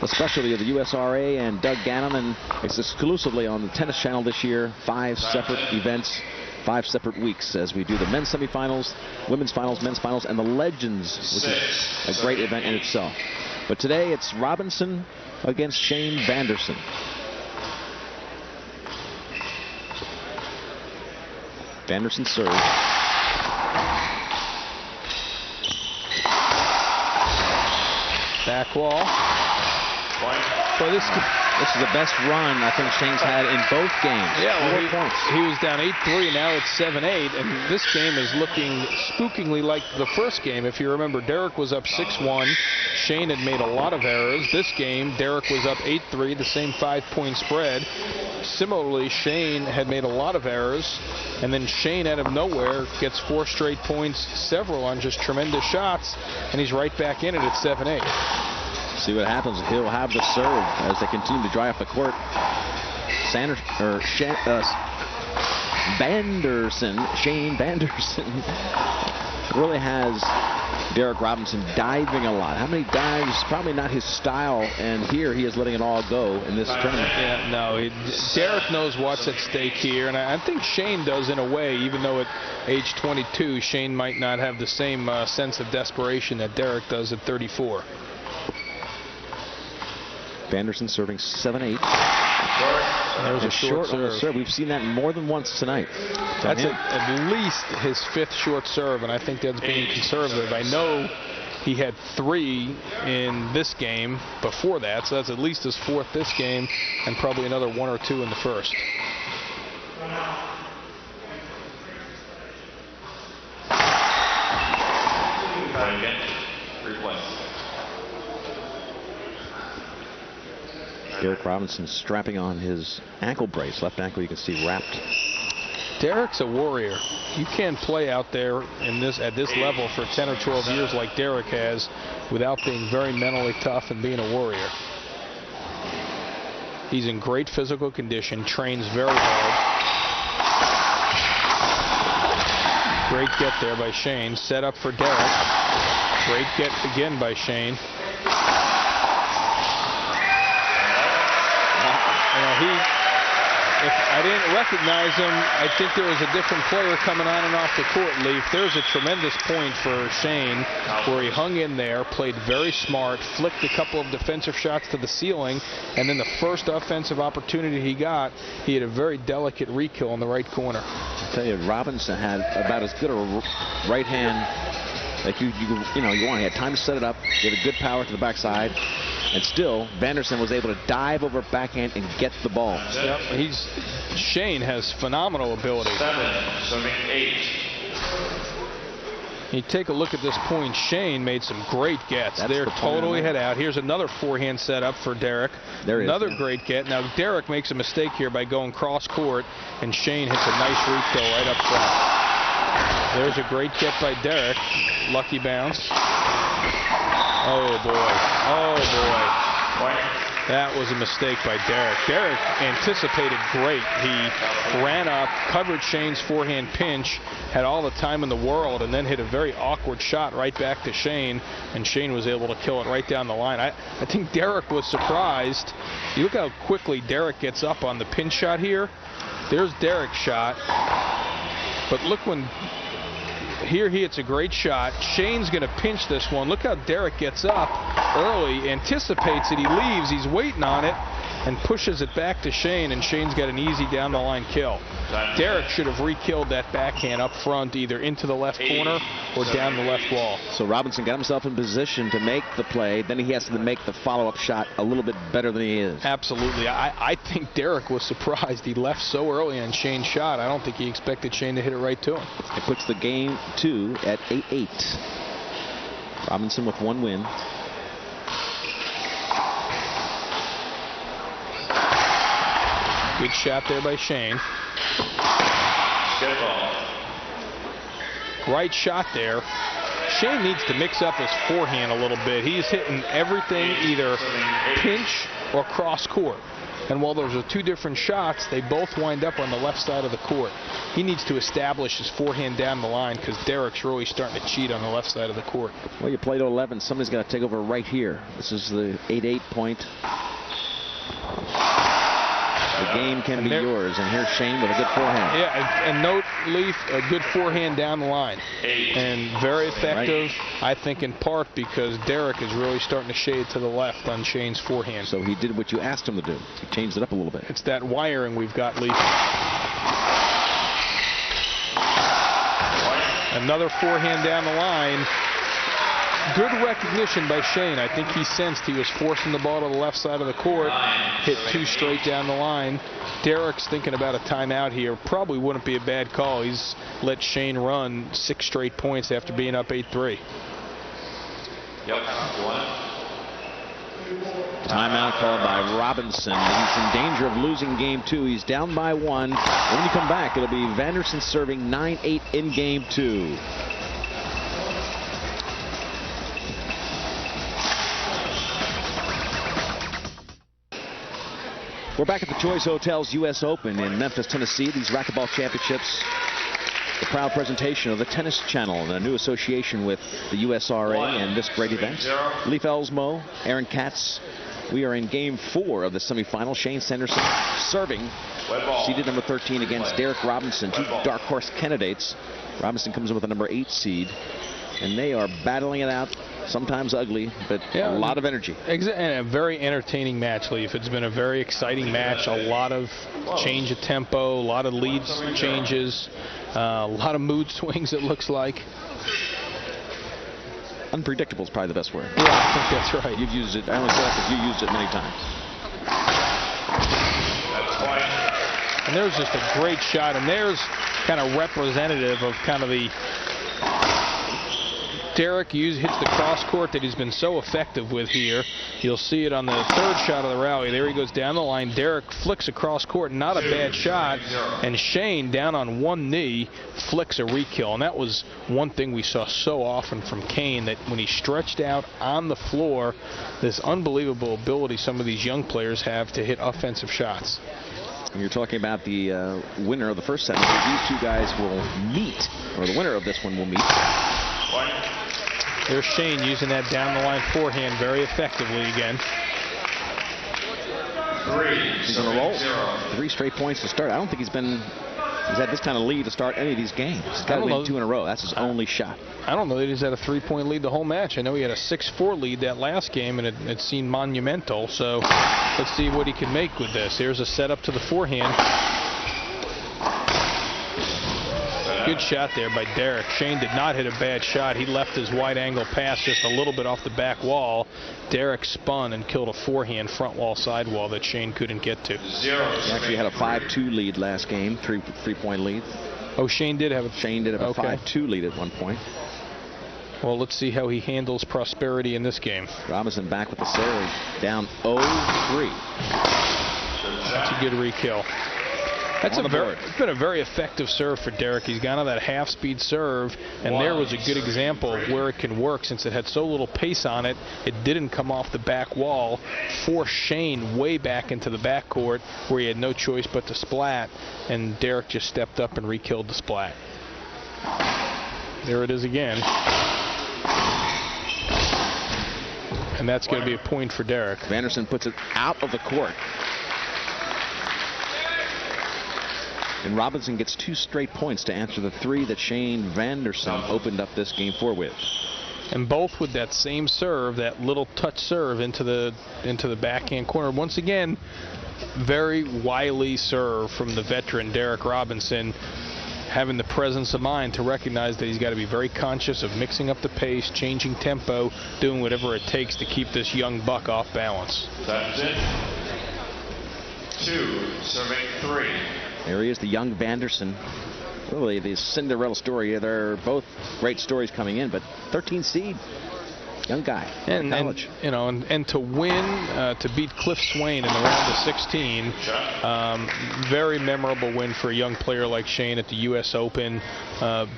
the specialty of the USRA and Doug Gannon, and it's exclusively on the Tennis Channel this year. 5 separate events, 5 separate weeks as we do the men's semifinals, women's finals, men's finals, and the Legends, which is a great event in itself. But today it's Robinson against Shane Vanderson. Vanderson serve. Back wall. Boy, this is the best run I think Shane's had in both games. Yeah, well, 4 points. He was down 8-3, now it's 7-8, and this game is looking spookingly like the first game. If you remember, Derek was up 6-1. Shane had made a lot of errors. This game, Derek was up 8-3, the same 5-point spread. Similarly, Shane had made a lot of errors, and then Shane out of nowhere gets 4 straight points, several on just tremendous shots, and he's right back in it at 7-8. See what happens. He'll have the serve as they continue to dry up the court. Shane Vanderson really has Derek Robinson diving a lot. How many dives? Probably not his style, and here he is letting it all go in this tournament. Yeah, no, Derek knows what's at stake here, and I think Shane does in a way, even though at age 22, Shane might not have the same sense of desperation that Derek does at 34. Vanderson serving 7-8. There's a short on the serve. We've seen that more than once tonight. That's at least his 5th short serve, and I think that's being conservative. I know he had 3 in this game before that, so that's at least his 4th this game, and probably another 1 or 2 in the first. Derek Robinson strapping on his ankle brace. Left ankle you can see wrapped. Derek's a warrior. You can't play out there at this level for 10 or 12 years like Derek has without being very mentally tough and being a warrior. He's in great physical condition, trains very hard. Great get there by Shane. Set up for Derek. Great get again by Shane. If I didn't recognize him, I think there was a different player coming on and off the court, Leaf. There's a tremendous point for Shane where he hung in there, played very smart, flicked a couple of defensive shots to the ceiling, and then the first offensive opportunity he got, he had a very delicate re-kill in the right corner. I tell you, Robinson had about as good a right hand like you want. He had time to set it up, he had a good power to the backside. And still, Vanderson was able to dive over backhand and get the ball. Yep, Shane has phenomenal ability. 7-8. You take a look at this point. Shane made some great gets. They're totally head out. Here's another forehand setup for Derek. Another great get. Now Derek makes a mistake here by going cross court, and Shane hits a nice re-kill right up front. There's a great get by Derek. Lucky bounce. Oh boy. Oh boy. That was a mistake by Derek. Derek anticipated great. He ran up, covered Shane's forehand pinch, had all the time in the world, and then hit a very awkward shot right back to Shane, and Shane was able to kill it right down the line. I think Derek was surprised. You look how quickly Derek gets up on the pin shot here. There's Derek's shot. But look when here he hits a great shot. Shane's going to pinch this one. Look how Derek gets up early, anticipates it. He leaves. He's waiting on it and pushes it back to Shane, and Shane's got an easy down the line kill. Derek should have re-killed that backhand up front, either into the left corner or down the left wall. So Robinson got himself in position to make the play. Then he has to make the follow-up shot a little bit better than he is. Absolutely. I think Derek was surprised. He left so early on Shane's shot. I don't think he expected Shane to hit it right to him. It puts the game 2 at 8-8. Robinson with 1 win. Good shot there by Shane. Right shot there. Shane needs to mix up his forehand a little bit. He's hitting everything either pinch or cross court. And while those are 2 different shots, they both wind up on the left side of the court. He needs to establish his forehand down the line, because Derek's really starting to cheat on the left side of the court. Well, you play to 11. Somebody's got to take over right here. This is the 8-8 point. The game can be yours, and here's Shane with a good forehand. Yeah, and note, Leaf, a good forehand down the line. And very effective, I think, in part because Derek is really starting to shade to the left on Shane's forehand. So he did what you asked him to do. He changed it up a little bit. It's that wiring we've got, Leaf. Another forehand down the line. Good recognition by Shane. I think he sensed he was forcing the ball to the left side of the court. Hit 2 straight down the line. Derek's thinking about a timeout here. Probably wouldn't be a bad call. He's let Shane run 6 straight points after being up 8-3. Timeout called by Robinson. He's in danger of losing game 2. He's down by 1. When you come back, it'll be Vanderson serving 9-8 in game 2. We're back at the Choice Hotels U.S. Open in Memphis, Tennessee. These Racquetball Championships, the proud presentation of the Tennis Channel and a new association with the USRA and this great event. Leif Elsmo, Aaron Katz. We are in game 4 of the semifinal. Shane Sanderson serving, seeded number 13 against Derek Robinson, 2 dark horse candidates. Robinson comes in with a number 8 seed, and they are battling it out. Sometimes ugly, but a lot of energy. And a very entertaining match, Leaf. It's been a very exciting match. A lot of change of tempo, a lot of lead changes, a lot of mood swings, it looks like. Unpredictable is probably the best word. Yeah, I think that's right. You've used it. I only say that because you used it many times. And there's just a great shot, and there's kind of representative of kind of the Derek hits the cross court that he's been so effective with here. You'll see it on the 3rd shot of the rally. There he goes down the line. Derek flicks across court, not a bad shot. And Shane, down on 1 knee, flicks a re-kill. And that was one thing we saw so often from Kane, that when he stretched out on the floor, this unbelievable ability some of these young players have to hit offensive shots. And you're talking about the winner of the first set. These 2 guys will meet, or the winner of this one will meet. There's Shane using that down the line forehand very effectively again. He's on a roll. 3 straight points to start. I don't think he's had this kind of lead to start any of these games. He's got to win 2 in a row. That's his only shot. I don't know that he's had a 3-point lead the whole match. I know he had a 6-4 lead that last game, and it seemed monumental. So let's see what he can make with this. Here's a setup to the forehand. Good shot there by Derek. Shane did not hit a bad shot. He left his wide angle pass just a little bit off the back wall. Derek spun and killed a forehand front wall side wall that Shane couldn't get to. He actually had a 5-2 lead last game, 3-point lead. Oh, Shane did have a 5-2 lead at one point. Well, let's see how he handles prosperity in this game. Robinson back with the serve, down 0-3. That's a good re-kill. It's been a very effective serve for Derek. He's gone on that half-speed serve, and there was a good example of where it can work. Since it had so little pace on it, it didn't come off the back wall, forced Shane way back into the backcourt where he had no choice but to splat, and Derek just stepped up and re-killed the splat. There it is again. And that's going to be a point for Derek. Vanderson puts it out of the court. And Robinson gets 2 straight points to answer the 3 that Shane Vanderson opened up this game 4 with. And both with that same serve, that little touch serve into the backhand corner. Once again, very wily serve from the veteran Derek Robinson, having the presence of mind to recognize that he's got to be very conscious of mixing up the pace, changing tempo, doing whatever it takes to keep this young buck off balance. That's it. 2, serving 3. There he is, the young Vanderson. Really, the Cinderella story. They're both great stories coming in, but 13 seed, young guy, and college. You know, and to win, to beat Cliff Swain in the round of 16, very memorable win for a young player like Shane at the U.S. Open.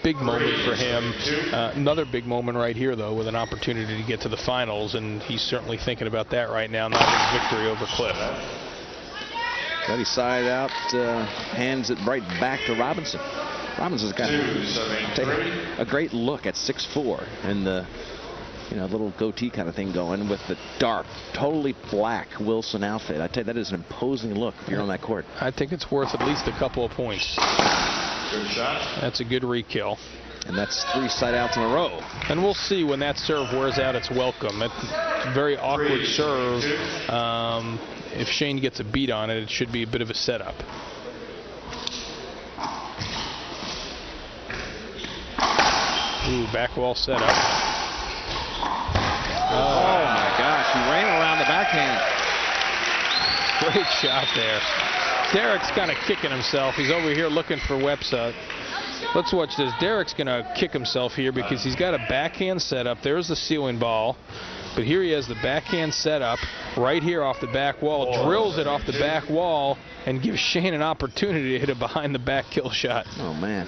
Big moment for him. Another big moment right here, though, with an opportunity to get to the finals, and he's certainly thinking about that right now, not his victory over Cliff. But he side out, hands it right back to Robinson. Robinson's got a great look at 6'4" and the little goatee kind of thing going with the dark, totally black Wilson outfit. I tell you, that is an imposing look if you're on that court. I think it's worth at least a couple of points. Good shot. That's a good re-kill. And that's 3 side outs in a row. And we'll see when that serve wears out its welcome. It's a very awkward serve. If Shane gets a beat on it, it should be a bit of a setup. Ooh, back wall setup. Oh my gosh, he ran around the backhand. Great shot there. Derek's kind of kicking himself. He's over here looking for Webster. Let's watch this. Derek's going to kick himself here because he's got a backhand setup. There's the ceiling ball. But here he has the backhand setup right here off the back wall, drills it off the back wall, and gives Shane an opportunity to hit a behind the back kill shot. Oh, man.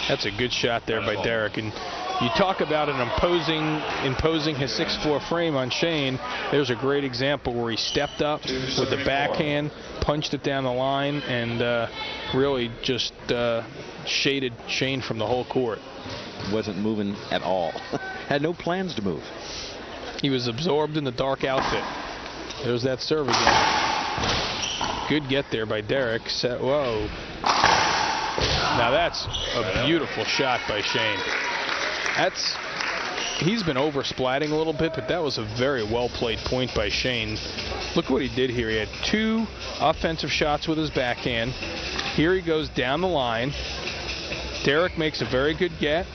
That's a good shot there by Derek. And you talk about an imposing his 6'4" frame on Shane. There's a great example where he stepped up with the backhand, punched it down the line, and really just shaded Shane from the whole court. Wasn't moving at all. Had no plans to move. He was absorbed in the dark outfit. There's that serve again. Good get there by Derek. Whoa. Now that's a beautiful shot by Shane. He's been over-splatting a little bit, but that was a very well-played point by Shane. Look what he did here. He had 2 offensive shots with his backhand. Here he goes down the line. Derek makes a very good get.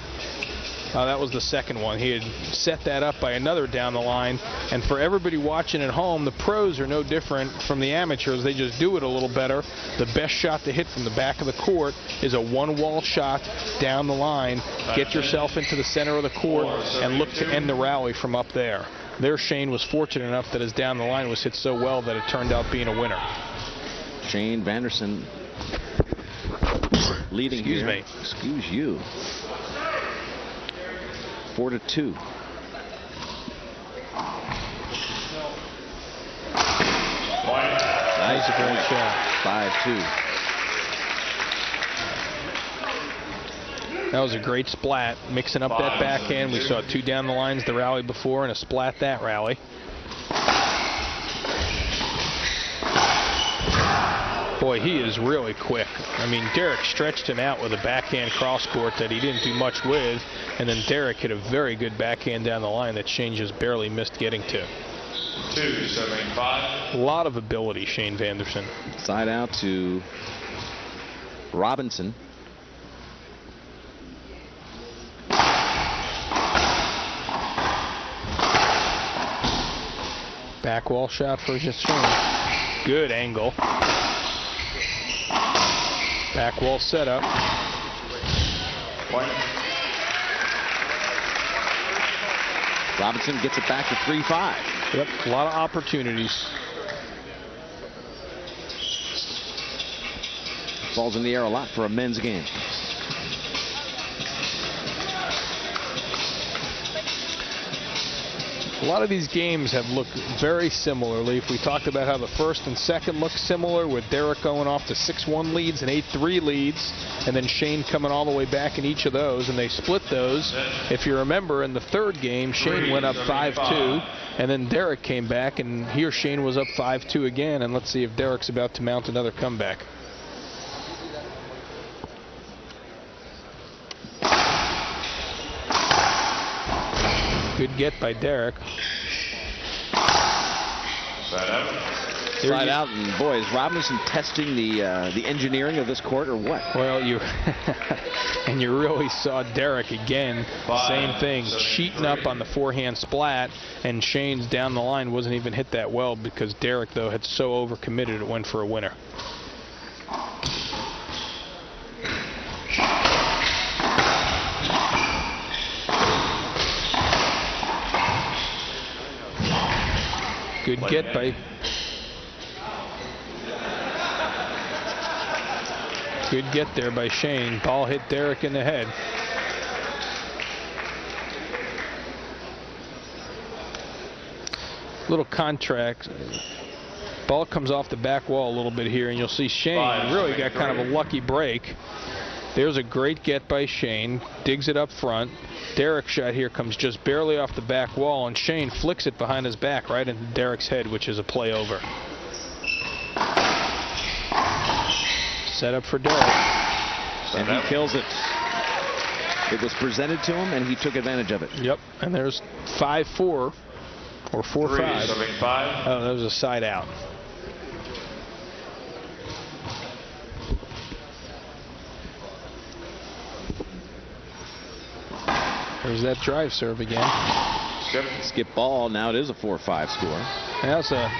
That was the second one. He had set that up by another down the line. And for everybody watching at home, the pros are no different from the amateurs. They just do it a little better. The best shot to hit from the back of the court is a one-wall shot down the line. Get yourself into the center of the court and look to end the rally from up there. There, Shane was fortunate enough that his down the line was hit so well that it turned out being a winner. Shane Vanderson leading. Excuse me. Excuse you. 4-2. Nice, a great shot. 5-2. That was a great splat, mixing up that backhand. We saw 2 down the lines the rally before and a splat that rally. Boy, he is really quick. I mean, Derek stretched him out with a backhand cross court that he didn't do much with, and then Derek hit a very good backhand down the line that Shane just barely missed getting to. 2-7-5. A lot of ability, Shane Vanderson. Side out to Robinson. Back wall shot for Shane. Good angle. Back wall setup. Robinson gets it back to 3-5. Yep, a lot of opportunities. Ball's in the air a lot for a men's game. A lot of these games have looked very similarly. If we talked about how the first and second look similar, with Derek going off to 6-1 leads and 8-3 leads, and then Shane coming all the way back in each of those, and they split those. If you remember, in the third game, Shane went up 5-2, and then Derek came back, and here Shane was up 5-2 again, and let's see if Derek's about to mount another comeback. Good get by Derek. Slide out, and boy, is Robinson testing the engineering of this court or what? Well, and you really saw Derek again, same thing, cheating up on the forehand splat, and Shane's down the line wasn't even hit that well because Derek, though, had so overcommitted it went for a winner. Good get by Good get there by Shane. Ball hit Derek in the head. Little contract. Ball comes off the back wall a little bit here, and you'll see Shane really got kind of a lucky break. There's a great get by Shane. Digs it up front. Derek's shot here comes just barely off the back wall, and Shane flicks it behind his back right into Derek's head, which is a play over. Set up for Derek. And he kills it. It was presented to him, and he took advantage of it. Yep, and there's 5-4 or 4-5. Oh, that was a side out. There's that drive serve again. Skip ball. Now it is a 4-5 score. That's a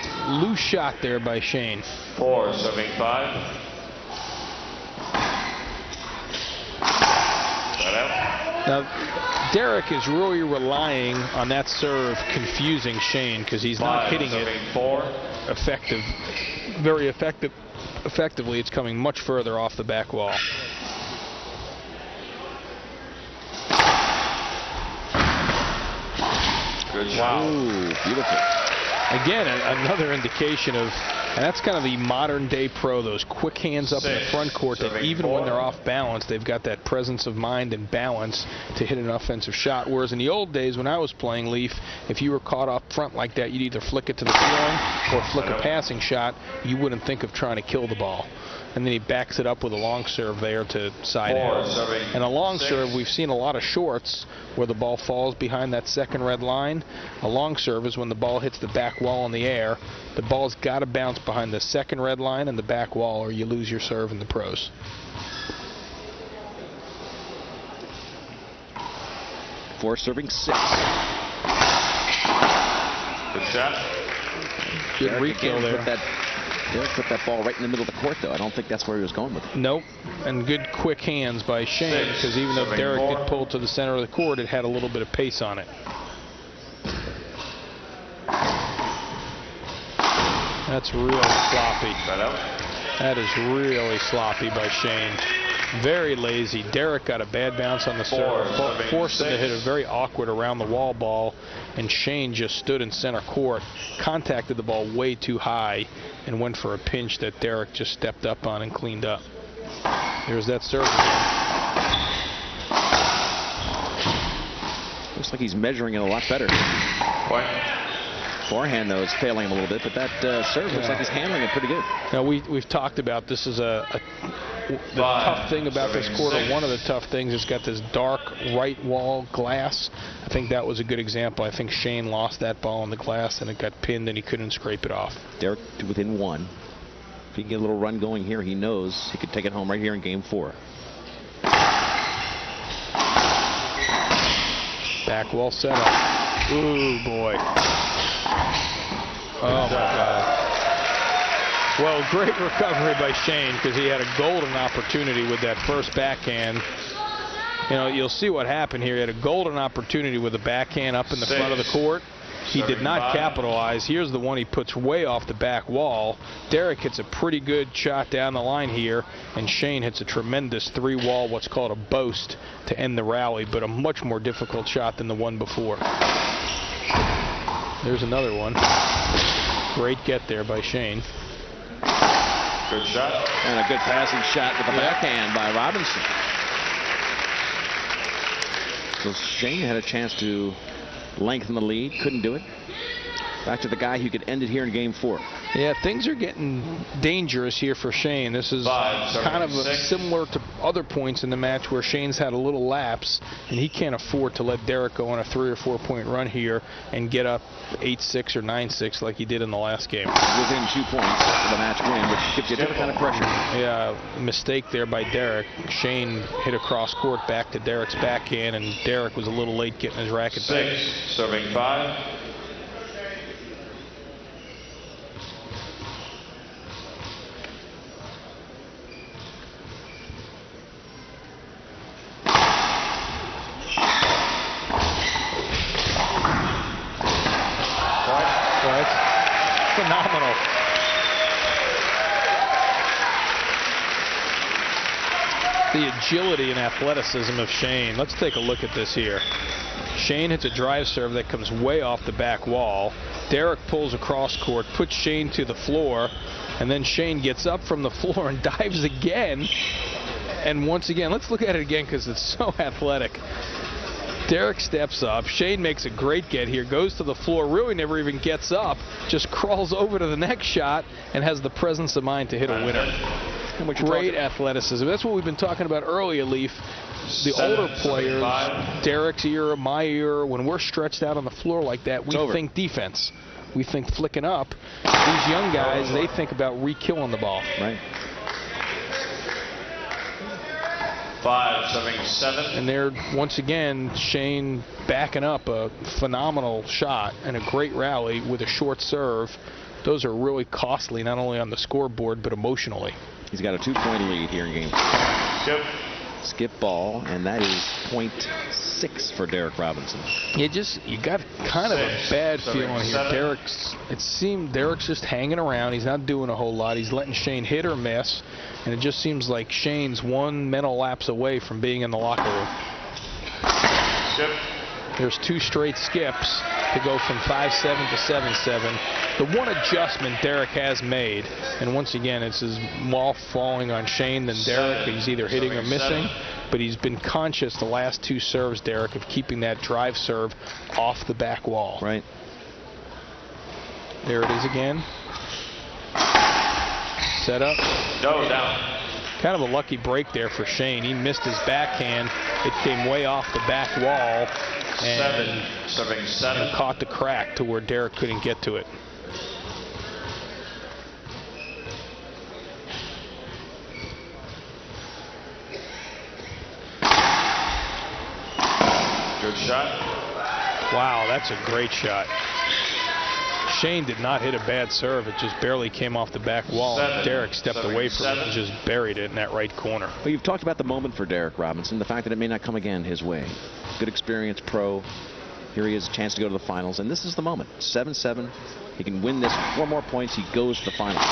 loose shot there by Shane. 4-5. Now, Derek is really relying on that serve confusing Shane because he's not hitting it very effectively. It's coming much further off the back wall. Wow. Ooh, beautiful. Again, another indication of, and that's kind of the modern day pro, those quick hands up in the front court that even when they're off balance, they've got that presence of mind and balance to hit an offensive shot. Whereas in the old days when I was playing Leaf, if you were caught up front like that, you'd either flick it to the ceiling or flick a passing shot. You wouldn't think of trying to kill the ball. And then he backs it up with a long serve there to side out. And a long serve, we've seen a lot of shorts where the ball falls behind that second red line. A long serve is when the ball hits the back wall in the air. The ball's got to bounce behind the second red line and the back wall, or you lose your serve in the pros. Four serving 6. Good shot. Good rekill there. Derek put that ball right in the middle of the court, though. I don't think that's where he was going with it. Nope. And good quick hands by Shane, because even though Derek did pull to the center of the court, it had a little bit of pace on it. That's really sloppy. That is really sloppy by Shane. Very lazy. Derek got a bad bounce on the serve, forced him to hit a very awkward around the wall ball, and Shane just stood in center court, contacted the ball way too high, and went for a pinch that Derek just stepped up on and cleaned up. There's that serve again. Looks like he's measuring it a lot better. Forehand, though, is failing him a little bit, but that serve looks like he's handling it pretty good. Now, we've talked about this is the tough thing about this court, or one of the tough things. It's got this dark right wall glass. I think that was a good example. I think Shane lost that ball on the glass, and it got pinned, and he couldn't scrape it off. Derek within 1. If he can get a little run going here, he knows he could take it home right here in Game 4. Back wall setup. Ooh, boy. Oh, my God. Well, great recovery by Shane, because he had a golden opportunity with that first backhand. You know, you'll see what happened here. He had a golden opportunity with a backhand up in the front of the court. he did not capitalize. Here's the one he puts way off the back wall. Derek hits a pretty good shot down the line here, and Shane hits a tremendous three-wall, what's called a boast, to end the rally, but a much more difficult shot than the one before. There's another one. Great get there by Shane. Good shot. And a good passing shot with the backhand by Robinson. So Shane had a chance to lengthen the lead, couldn't do it. Back to the guy who could end it here in game 4. Yeah, things are getting dangerous here for Shane. This is kind of similar to other points in the match where Shane's had a little lapse, and he can't afford to let Derek go on a 3 or 4 point run here and get up 8-6 or 9-6 like he did in the last game. Within 2 points for the match win, which gives you a different kind of pressure. Yeah, mistake there by Derek. Shane hit across court back to Derek's backhand, and Derek was a little late getting his racket back. 6, serving 5. Phenomenal. The agility and athleticism of Shane. Let's take a look at this here. Shane hits a drive serve that comes way off the back wall. Derek pulls across court, puts Shane to the floor, and then Shane gets up from the floor and dives again. And once again, let's look at it again because it's so athletic. Derek steps up. Shane makes a great get here, goes to the floor, really never even gets up, just crawls over to the next shot and has the presence of mind to hit a winner. Great athleticism. That's what we've been talking about earlier, Leaf. The older players, Derek's era, my era, when we're stretched out on the floor like that, we think defense. We think flicking up. These young guys, they think about re-killing the ball. Right. 5, serving 7. And there, once again, Shane backing up a phenomenal shot and a great rally with a short serve. Those are really costly, not only on the scoreboard, but emotionally. He's got a 2-point lead here in game 4. Skip ball, and that is .6 for Derek Robinson. You got kind of a bad feeling here. It seemed Derek's just hanging around. He's not doing a whole lot. He's letting Shane hit or miss, and it just seems like Shane's one mental lapse away from being in the locker room. Skip. There's 2 straight skips to go from 5-7 to 7-7. The one adjustment Derek has made, and once again, it's his ball falling on Shane than Derek. He's either hitting or missing, but he's been conscious the last 2 serves, Derek, of keeping that drive serve off the back wall. Right. There it is again. Set up. No, down. Kind of a lucky break there for Shane. He missed his backhand. It came way off the back wall and serving 7. caught the crack to where Derek couldn't get to it. Good shot. Wow, that's a great shot. Shane did not hit a bad serve. It just barely came off the back wall. Derek stepped away from it and just buried it in that right corner. Well, you've talked about the moment for Derek Robinson, the fact that it may not come again his way. Good experience, pro. Here he has a chance to go to the finals, and this is the moment. 7-7. He can win this 4 more points. He goes to the finals.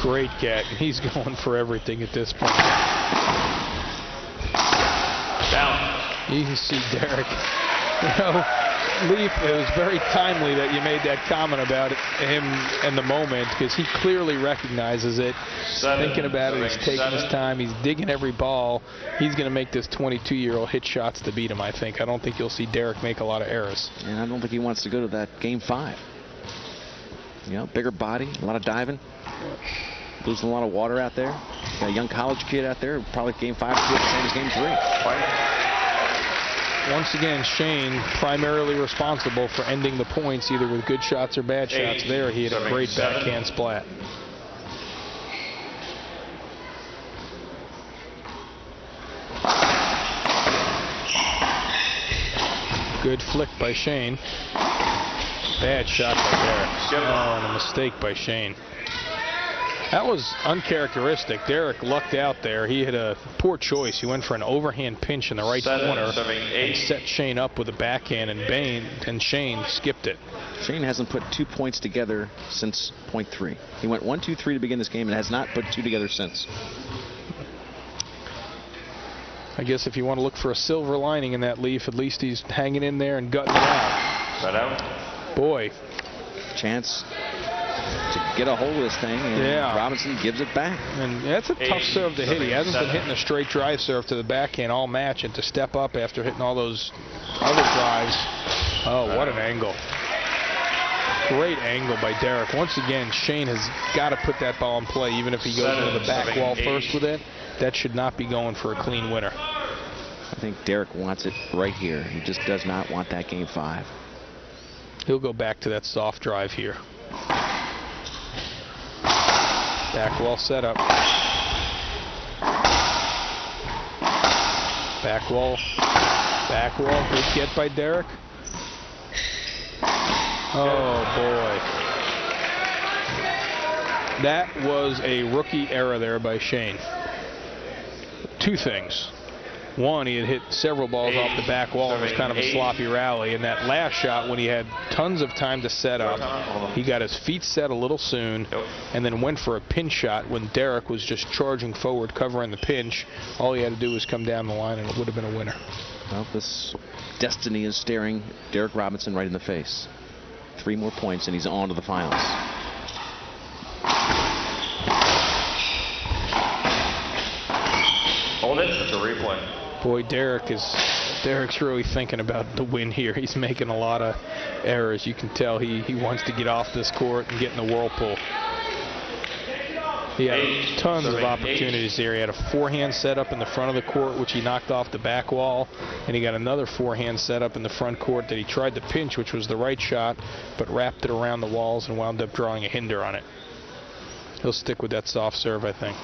Great get. He's going for everything at this point. Down. You can see Derek. You know, Leaf, it was very timely that you made that comment about him and the moment, because he clearly recognizes it. Thinking about it, he's taking his time. He's digging every ball. He's going to make this 22-year-old hit shots to beat him, I think. I don't think you'll see Derek make a lot of errors. And I don't think he wants to go to that game 5. You know, bigger body, a lot of diving. Losing a lot of water out there. Got a young college kid out there. Probably game 5 will be the same as game 3. Once again, Shane primarily responsible for ending the points, either with good shots or bad shots. There, he had a great backhand splat. Good flick by Shane. Bad shot by Derek. Oh, and a mistake by Shane. That was uncharacteristic. Derek lucked out there. He had a poor choice. He went for an overhand pinch in the right corner and set Shane up with a backhand, and Shane skipped it. Shane hasn't put 2 points together since point 3. He went 1-2-3 to begin this game and has not put 2 together since. I guess if you want to look for a silver lining in that leaf, at least he's hanging in there and gutting it out. Right out. Boy. Chance to get a hold of this thing, and Robinson gives it back. And that's a tough serve to hit. He hasn't been hitting a straight drive serve to the backhand all match, and to step up after hitting all those other drives. Oh, what an angle. Great angle by Derek. Once again, Shane has got to put that ball in play, even if he goes into the back wall first with it. That should not be going for a clean winner. I think Derek wants it right here. He just does not want that game 5. He'll go back to that soft drive here. Back wall setup. Back wall. Back wall. Good get by Derek. Oh, boy. That was a rookie error there by Shane. 2 things. One, he had hit several balls off the back wall. It was kind of a sloppy rally. And that last shot, when he had tons of time to set up, he got his feet set a little soon and then went for a pinch shot when Derek was just charging forward, covering the pinch. All he had to do was come down the line, and it would have been a winner. Well, this destiny is staring Derek Robinson right in the face. 3 more points, and he's on to the finals. Hold it. It's a replay. Boy, Derek's really thinking about the win here. He's making a lot of errors. You can tell he wants to get off this court and get in the whirlpool. He had tons of opportunities there. He had a forehand set up in the front of the court, which he knocked off the back wall, and he got another forehand set up in the front court that he tried to pinch, which was the right shot, but wrapped it around the walls and wound up drawing a hinder on it. He'll stick with that soft serve, I think.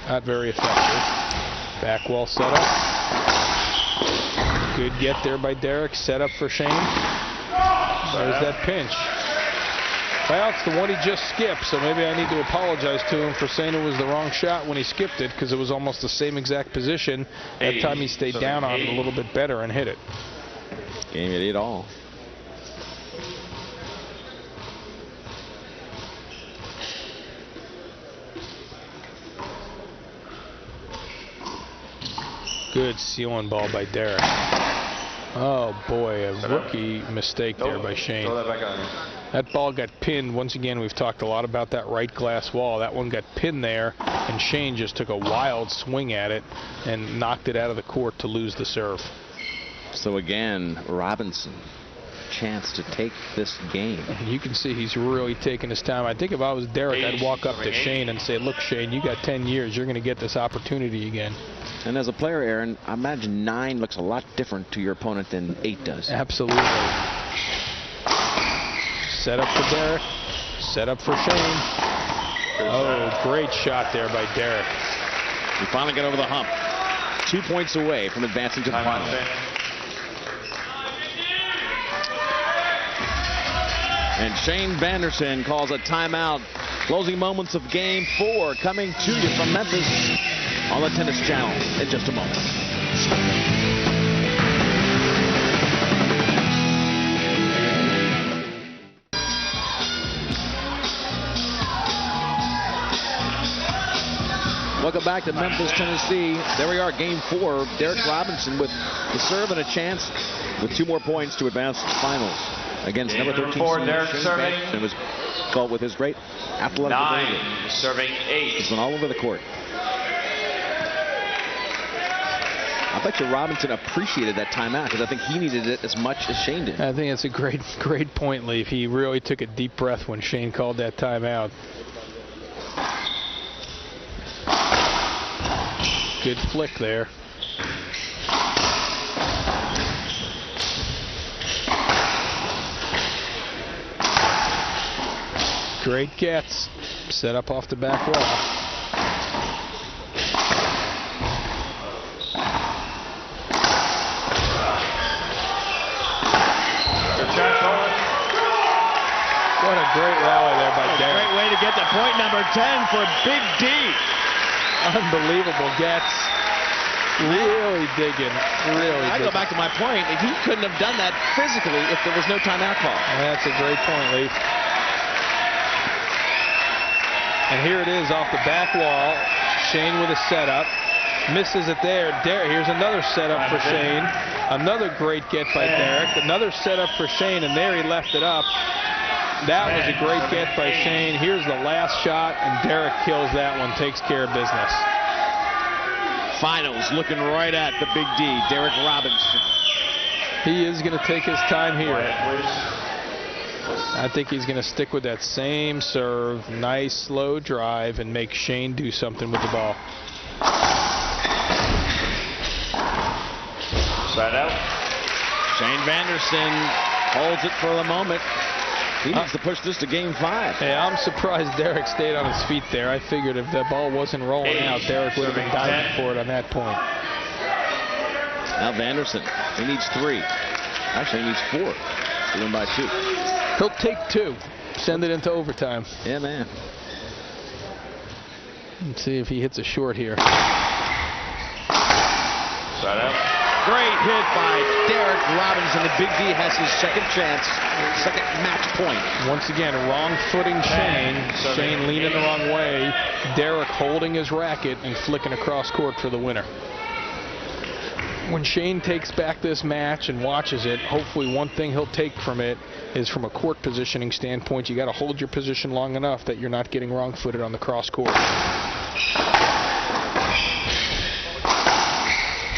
Not very effective. Back wall set up. Good get there by Derek. Set up for Shane. There's that pinch. Well, it's the one he just skipped, so maybe I need to apologize to him for saying it was the wrong shot when he skipped it, because it was almost the same exact position. That time he stayed down on it a little bit better and hit it. Game it all. Good sealing ball by Derek. Oh boy, a rookie mistake there by Shane. That ball got pinned. Once again, we've talked a lot about that right glass wall. That one got pinned there, and Shane just took a wild swing at it and knocked it out of the court to lose the serve. So again, Robinson, chance to take this game. You can see he's really taking his time. I think if I was Derek, I'd walk up to Shane and say, look, Shane, you got 10 years. You're going to get this opportunity again. And as a player, Aaron, I imagine 9 looks a lot different to your opponent than 8 does. Absolutely. Set up for Derek. Set up for Shane. Oh, great shot there by Derek. He finally got over the hump. 2 points away from advancing to the final. And Shane Vanderson calls a timeout. Closing moments of Game 4 coming to you from Memphis on the Tennis Channel in just a moment. Welcome back to Memphis, Tennessee. There we are, Game 4. Derek Robinson with the serve and a chance with 2 more points to advance to the finals against number 13 Derek serving. It was called with his great athletic 9 serving 8. He's been all over the court. I bet you Robinson appreciated that timeout because I think he needed it as much as Shane did. I think it's a great point, Leaf. He really took a deep breath when Shane called that timeout. Good flick there. Great gets. Set up off the back wall. What a great rally there by Derek. Great way to get the point number 10 for Big D. Unbelievable gets. Really digging. Really I go back to my point. He couldn't have done that physically if there was no timeout call. That's a great point, Lee. And here it is off the back wall. Shane with a setup. Misses it there. Here's another setup for Shane. Another great get by Derek. Another setup for Shane, and there he left it up. That was a great get by Shane. Here's the last shot, and Derek kills that one, takes care of business. Finals looking right at the Big D, Derek Robinson. He is going to take his time here. I think he's going to stick with that same serve, nice slow drive, and make Shane do something with the ball. Side out. Shane Vanderson holds it for the moment. He needs to push this to game 5. Yeah, I'm surprised Derek stayed on his feet there. I figured if that ball wasn't rolling out, Derek would have been diving for it on that point. Now Vanderson, he needs 3. Actually, he needs 4 to win by 2. He'll take 2. Send it into overtime. Yeah, man. Let's see if he hits a short here. Side out. Great hit by Derek Robinson. The Big D has his second chance, second match point. Once again, wrong footing Shane. Shane leaning the wrong way. Derek holding his racket and flicking across court for the winner. When Shane takes back this match and watches it, hopefully one thing he'll take from it is from a court positioning standpoint, you got to hold your position long enough that you're not getting wrong-footed on the cross court.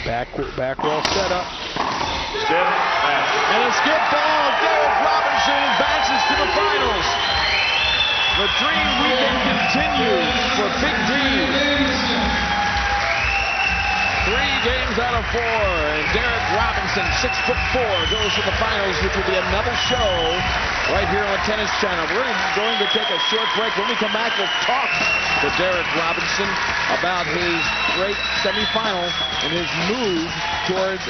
Back wall set up. And a skip ball. Derek Robinson advances to the finals. The dream weekend continues for Big D. 3 games out of 4, and Derek Robinson, 6'4", goes to the finals, which will be another show right here on Tennis Channel. We're going to take a short break. When we come back, we'll talk to Derek Robinson about his great semifinal and his move toward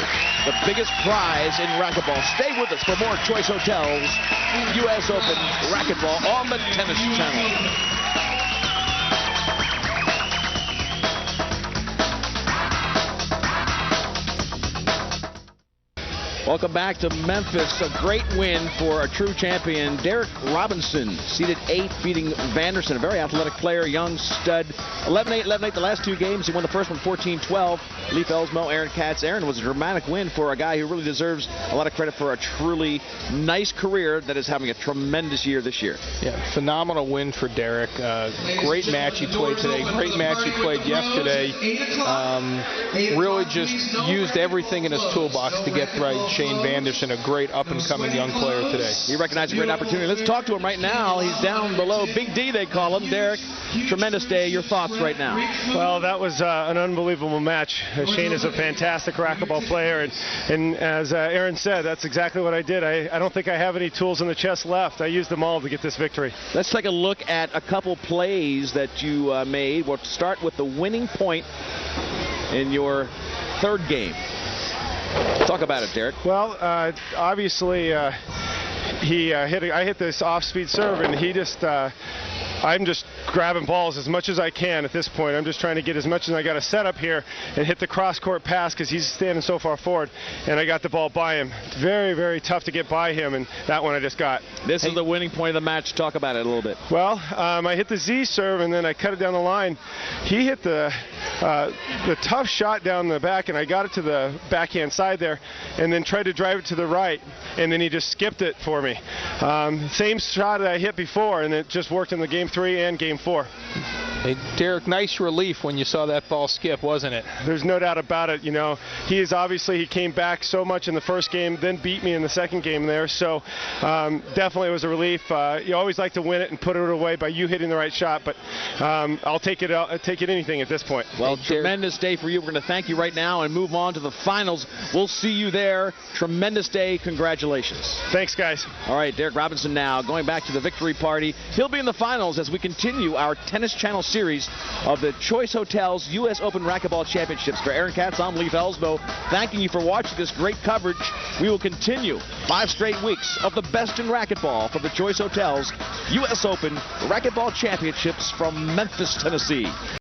the biggest prize in racquetball. Stay with us for more Choice Hotels U.S. Open Racquetball on the Tennis Channel. Welcome back to Memphis. A great win for a true champion. Derek Robinson, seeded 8th, beating Vanderson, a very athletic player, young stud. 11-8, 11-8 the last 2 games. He won the first one 14-12. Leif Elsmo, Aaron Katz. Aaron was a dramatic win for a guy who really deserves a lot of credit for a truly nice career that is having a tremendous year this year. Yeah, phenomenal win for Derek. Great match he played today. Great match he played yesterday. Really just used everything in his toolbox to get right. Shane Vanderson, a great up-and-coming young player today. He recognized a great opportunity. Let's talk to him right now. He's down below. Big D, they call him. Derek, tremendous day. Your thoughts right now? Well, that was an unbelievable match. Shane is a fantastic racquetball player, and as Aaron said, that's exactly what I did. I don't think I have any tools in the chest left. I used them all to get this victory. Let's take a look at a couple plays that you made. We'll start with the winning point in your 3rd game. Talk about it, Derek. Well, obviously, I hit this off-speed serve, and he just I'm just grabbing balls as much as I can at this point. I'm just trying to get as much as I got to set up here and hit the cross-court pass because he's standing so far forward, and I got the ball by him. Very, very tough to get by him, and that one I just got. This is the winning point of the match. Talk about it a little bit. Well, I hit the Z serve, and then I cut it down the line. He hit the tough shot down the back, and I got it to the backhand side there, and then tried to drive it to the right, and then he just skipped it for me. Same shot that I hit before, and it just worked in the game 3 and game 4. Hey, Derek, nice relief when you saw that ball skip, wasn't it? There's no doubt about it. You know, he came back so much in the first game, then beat me in the second game there. So definitely it was a relief. You always like to win it and put it away by you hitting the right shot, but I'll take it anything at this point. Well, tremendous day for you. We're going to thank you right now and move on to the finals. We'll see you there. Tremendous day. Congratulations. Thanks, guys. All right, Derek Robinson now going back to the victory party. He'll be in the finals as we continue our Tennis Channel series of the Choice Hotels U.S. Open Racquetball Championships. For Aaron Katz, I'm Leif Elsbo, thanking you for watching this great coverage. We will continue 5 straight weeks of the best in racquetball from the Choice Hotels U.S. Open Racquetball Championships from Memphis, Tennessee.